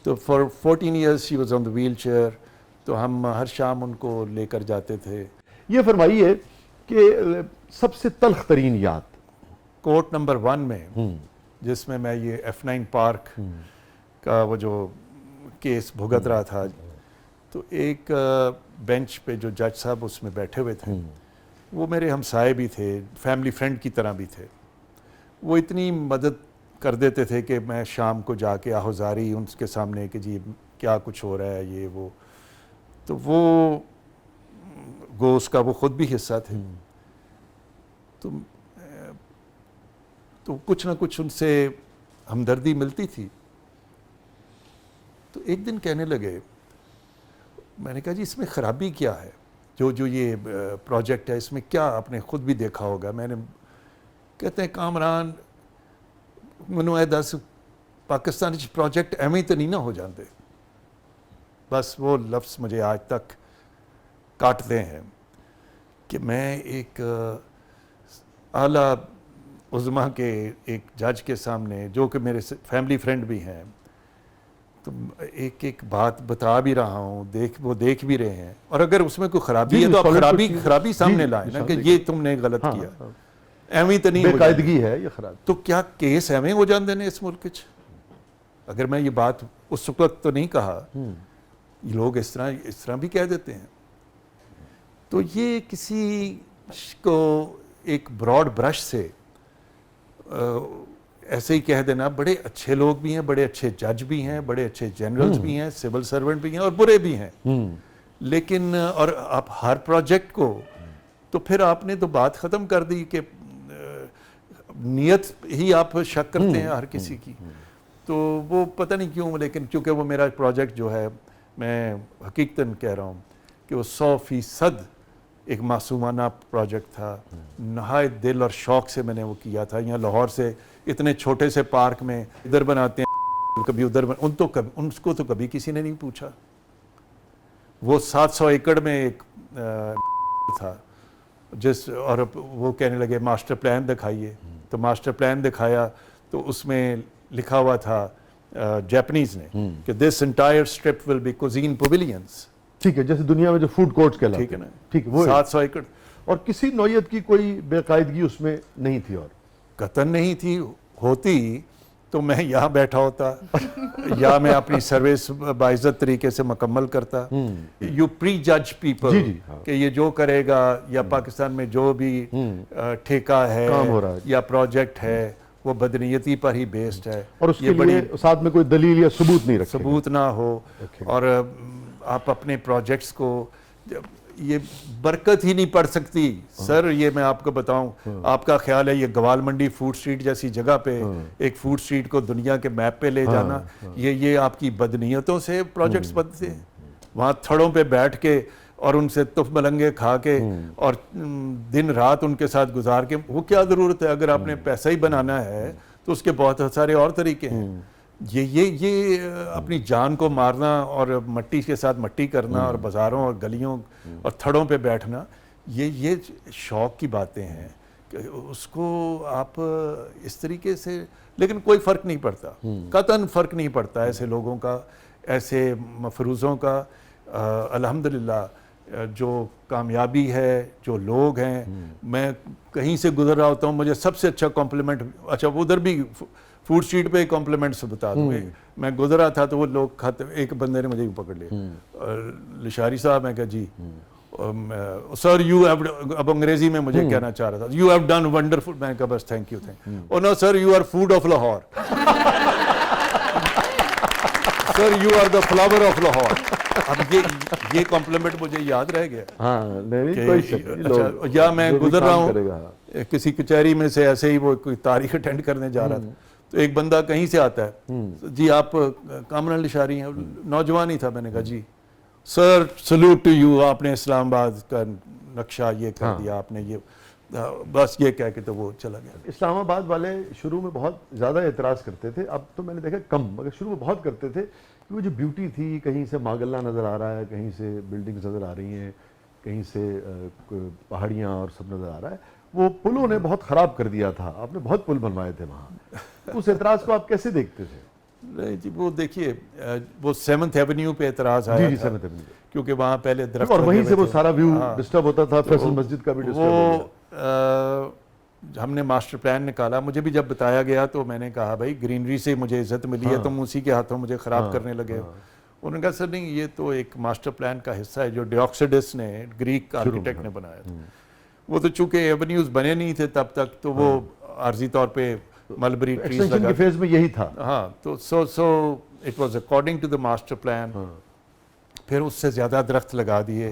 تو for 14 years she was on the wheel chair. تو ہم ہر شام ان کو لے کر جاتے تھے. یہ فرمائیے کہ سب سے تلخ ترین یاد کوٹ نمبر 1 میں, جس میں یہ F9 پارک کا وہ جو کیس بھگت رہا تھا, تو ایک بینچ پہ جو جج صاحب اس میں بیٹھے ہوئے تھے, وہ میرے ہمسائے بھی تھے, فیملی فرینڈ کی طرح بھی تھے. وہ اتنی مدد کر دیتے تھے کہ میں شام کو جا کے آہوزاری ان کے سامنے کہ جی کیا کچھ ہو رہا ہے یہ وہ. تو وہ گوس کا وہ خود بھی حصہ تھے. تو کچھ نہ کچھ ان سے ہمدردی ملتی تھی. تو ایک دن کہنے لگے, میں نے کہا جی اس میں خرابی کیا ہے, جو یہ پروجیکٹ ہے اس میں کیا, آپ نے خود بھی دیکھا ہوگا. میں نے کہتے ہیں کامران منو اے دس پاکستان پروجیکٹ ایویں تو نہیں نہ ہو جاندے. بس وہ لفظ مجھے آج تک کاٹتے ہیں کہ میں ایک اعلیٰ عظما کے ایک جج کے سامنے, جو کہ میرے فیملی فرینڈ بھی ہیں, تو ایک بات بتا بھی رہا ہوں, وہ دیکھ بھی رہے ہیں, اور اگر اس میں کوئی خرابی ہے تو آپ خرابی سامنے لائیں نا کہ یہ تم نے غلط کیا, ایویں تو نہیں, بے قاعدگی ہے یہ خراب. تو کیا کیس ایویں ہو جاندے نے اس ملک وچ؟ اگر میں یہ بات اس وقت تو نہیں کہا, یہ لوگ اس طرح بھی کہہ دیتے ہیں. تو یہ کسی کو ایک براڈ برش سے ایسے ہی کہہ دینا, بڑے اچھے لوگ بھی ہیں, بڑے اچھے جج بھی ہیں, بڑے اچھے جنرلز بھی ہیں, سول سرونٹ بھی ہیں, اور برے بھی ہیں, لیکن اور آپ ہر پروجیکٹ کو, تو پھر آپ نے تو بات ختم کر دی کہ نیت ہی آپ شک کرتے ہیں ہر کسی کی. تو وہ پتہ نہیں کیوں, لیکن چونکہ وہ میرا پروجیکٹ جو ہے, میں حقیقتاً کہہ رہا ہوں کہ وہ 100% ایک معصومانہ پروجیکٹ تھا, نہایت دل اور شوق سے میں نے وہ کیا تھا. یہاں لاہور سے اتنے چھوٹے سے پارک میں ادھر بناتے ہیں, کبھی ادھر ان کو تو کبھی کسی نے نہیں پوچھا. وہ 700 ایکڑ میں ایک تھا اور وہ کہنے لگے ماسٹر پلان دکھائیے, تو ماسٹر پلان دکھایا تو اس میں لکھا ہوا تھا جیپنیز نے کہ this entire strip will be cuisine pavilions. ٹھیک ہے, جیسے دنیا میں جو فوڈ کورٹس کہلاتے ہیں, ٹھیک ہے نا, ٹھیک ہے, وہ 700 ایکڑ, اور کسی نوعیت کی کوئی بے قاعدگی اس میں نہیں تھی, اور قطن نہیں تھی. ہوتی تو میں یہاں بیٹھا ہوتا یا میں اپنی سروس باعزت طریقے سے مکمل کرتا. یو پری جج پیپل کہ یہ جو کرے گا, یا پاکستان میں جو بھی ٹھیکہ ہے یا پروجیکٹ ہے وہ بدنیتی پر ہی بیسڈ ہے, اور اس کے لیے ساتھ میں کوئی دلیل یا ثبوت نہیں رکھے, ثبوت نہ ہو, اور آپ اپنے پروجیکٹس کو, یہ برکت ہی نہیں پڑ سکتی. سر یہ میں آپ کو بتاؤں, آپ کا خیال ہے یہ گوال منڈی فوڈ سٹریٹ جیسی جگہ پہ ایک فوڈ سٹریٹ کو دنیا کے میپ پہ لے جانا, یہ آپ کی بدنیتوں سے پروجیکٹس بنتے ہیں. وہاں تھڑوں پہ بیٹھ کے اور ان سے تف ملنگے کھا کے اور دن رات ان کے ساتھ گزار کے, وہ کیا ضرورت ہے؟ اگر آپ نے پیسہ ہی بنانا ہے تو اس کے بہت سارے اور طریقے ہیں. یہ اپنی جان کو مارنا اور مٹی کے ساتھ مٹی کرنا اور بازاروں اور گلیوں اور تھڑوں پہ بیٹھنا, یہ شوق کی باتیں ہیں کہ اس کو آپ اس طریقے سے, لیکن کوئی فرق نہیں پڑتا, قطعاً فرق نہیں پڑتا ایسے لوگوں کا, ایسے مفروضوں کا. الحمدللہ جو کامیابی ہے, جو لوگ ہیں, میں کہیں سے گزر رہا ہوتا ہوں, مجھے سب سے اچھا کمپلیمنٹ, اچھا ادھر بھی فوڈ سٹریٹ پہ ایک کمپلیمنٹ بتا دوں, میں گزرا تھا تو وہ لوگ کھاتے, ایک بندے نے مجھے پکڑ لیا, لشاری صاحب, میں کہا جی سر یو ہیو, اب انگریزی میں مجھے کہنا چاہ رہا تھا, یو ہیو ڈن ونڈرفل. میں کہا بس تھینک یو, اور no sir you are food of Lahore, sir you are the flower of Lahore. اب یہ کمپلیمنٹ مجھے یاد رہ گیا. یا میں گزر رہا ہوں کسی کچہری میں سے, ایسے ہی وہ کوئی تاریخ اٹینڈ کرنے جا رہا تھا, تو ایک بندہ کہیں سے آتا ہے, جی آپ کامران لشاری ہیں, نوجوان ہی تھا. میں نے کہا جی سر سلوٹ ٹو یو, آپ نے اسلام آباد کا نقشہ یہ کر دیا, آپ نے یہ, بس یہ کہہ کے تو وہ چلا گیا. اسلام آباد والے شروع میں بہت زیادہ اعتراض کرتے تھے, اب تو میں نے دیکھا کم, مگر شروع میں بہت کرتے تھے کہ وہ جو بیوٹی تھی, کہیں سے ماگلہ نظر آ رہا ہے, کہیں سے بلڈنگز نظر آ رہی ہیں, کہیں سے پہاڑیاں اور سب نظر آ رہا ہے, وہ پلوں نے بہت خراب کر دیا تھا. آپ نے بہت پل بنوائے تھے وہاں, اس اعتراض کو آپ کیسے دیکھتے تھے؟ نہیں جی, وہ دیکھیے وہ 7th ایونیو پہ اعتراض آیا تھا, کیونکہ وہاں پہلے درخت, اور وہیں سے وہ سارا ویو ڈسٹرب ہوتا تھا, فیصل مسجد کا بھی ڈسٹرب ہو گیا. ہم نے ماسٹر پلان نکالا, مجھے بھی جب بتایا گیا تو میں نے کہا بھائی گرینری سے مجھے عزت ملی ہے, تم اسی کے ہاتھوں مجھے خراب کرنے لگے. انہوں نے کہا سر نہیں, یہ تو ایک ماسٹر پلان کا حصہ ہے جو ڈیوکسیڈس نے, گریک آرکیٹیکٹ نے بنایا تھا. وہ تو چونکہ ایونیوز بنے نہیں تھے تب تک, تو وہ عارضی طور پہ ملبری ٹریز لگا, فیز میں یہی تھا. ہاں, تو so it was according to the master plan. پھر اس سے زیادہ درخت لگا دیے.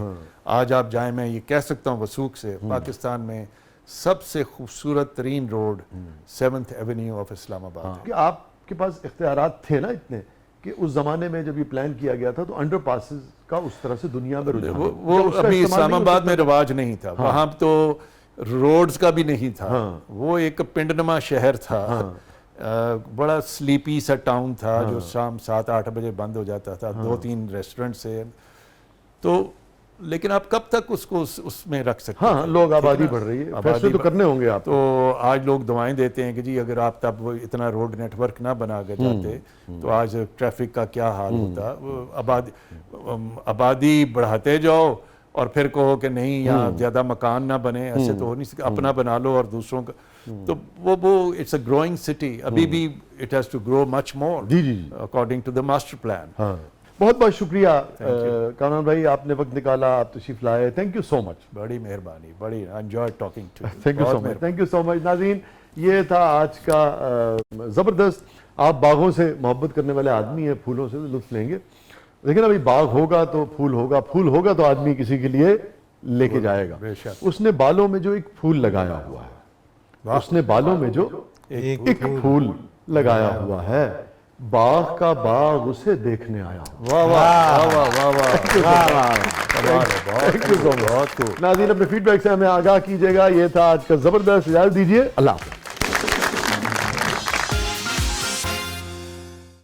آج آپ جائیں, میں یہ کہہ سکتا ہوں وثوق سے, پاکستان میں سب سے خوبصورت ترین روڈ 7th ایونیو آف اسلام آباد ہے. کہ آپ کے پاس اختیارات تھے نا اتنے کہ اس زمانے میں جب یہ پلان کیا گیا تھا تو انڈر پاسز کا اس طرح سے دنیا میں رجحان ہے. وہ کیا اس کا ابھی استعمال اسلام نہیں ہو آباد سکتا؟ میں رواج نہیں تھا, وہاں تو روڈز کا بھی نہیں تھا, وہ ایک پنڈنما شہر تھا, بڑا سلیپی سا ٹاؤن تھا جو شام 7-8 بجے بند ہو جاتا تھا, 2-3 ریسٹورنٹ سے. تو لیکن آپ کب تک اس کو اس میں رکھ سکتے ہیں؟ ہاں لوگ آبادی بڑھ رہی ہے, فیصلے تو کرنے ہوں گے آپ. تو آج لوگ دعائیں دیتے ہیں کہ جی اگر آپ تب وہ اتنا روڈ نیٹ ورک نہ بنا کے جاتے تو آج ٹریفک کا کیا حال ہوتا. آبادی بڑھاتے جاؤ اور پھر کہو کہ نہیں یہاں زیادہ مکان نہ بنے, ایسے تو ہو نہیں سکتا, اپنا بنا لو اور دوسروں کا. تو وہ اٹس اے گروئنگ سٹی, ابھی بھی it has to grow much more according to the master plan. بہت بہت شکریہ کامران بھائی, آپ نے وقت نکالا, آپ تشریف لائے, تھینک یو سو مچ. بڑی مہربانی, بڑی enjoy talking to you. Thank you so much, thank you so much. ناظرین, یہ تھا آج کا زبردست. آپ باغوں سے محبت کرنے والے آدمی ہیں, پھولوں سے لطف لیں گے, لیکن ابھی باغ ہوگا تو پھول ہوگا, پھول ہوگا تو آدمی کسی کے لیے لے کے جائے گا. اس نے بالوں میں جو ایک پھول لگایا ہوا ہے, اس نے بالوں میں جو ایک پھول لگایا ہوا ہے, باغ کا باغ اسے دیکھنے آیا. واہ واہ واہ واہ واہ. ناظرین, اپنے فیڈ بیک سے ہمیں آگاہ کیجیے گا. یہ تھا آج کا زبردست. اجازت دیجیے, اللہ حافظ.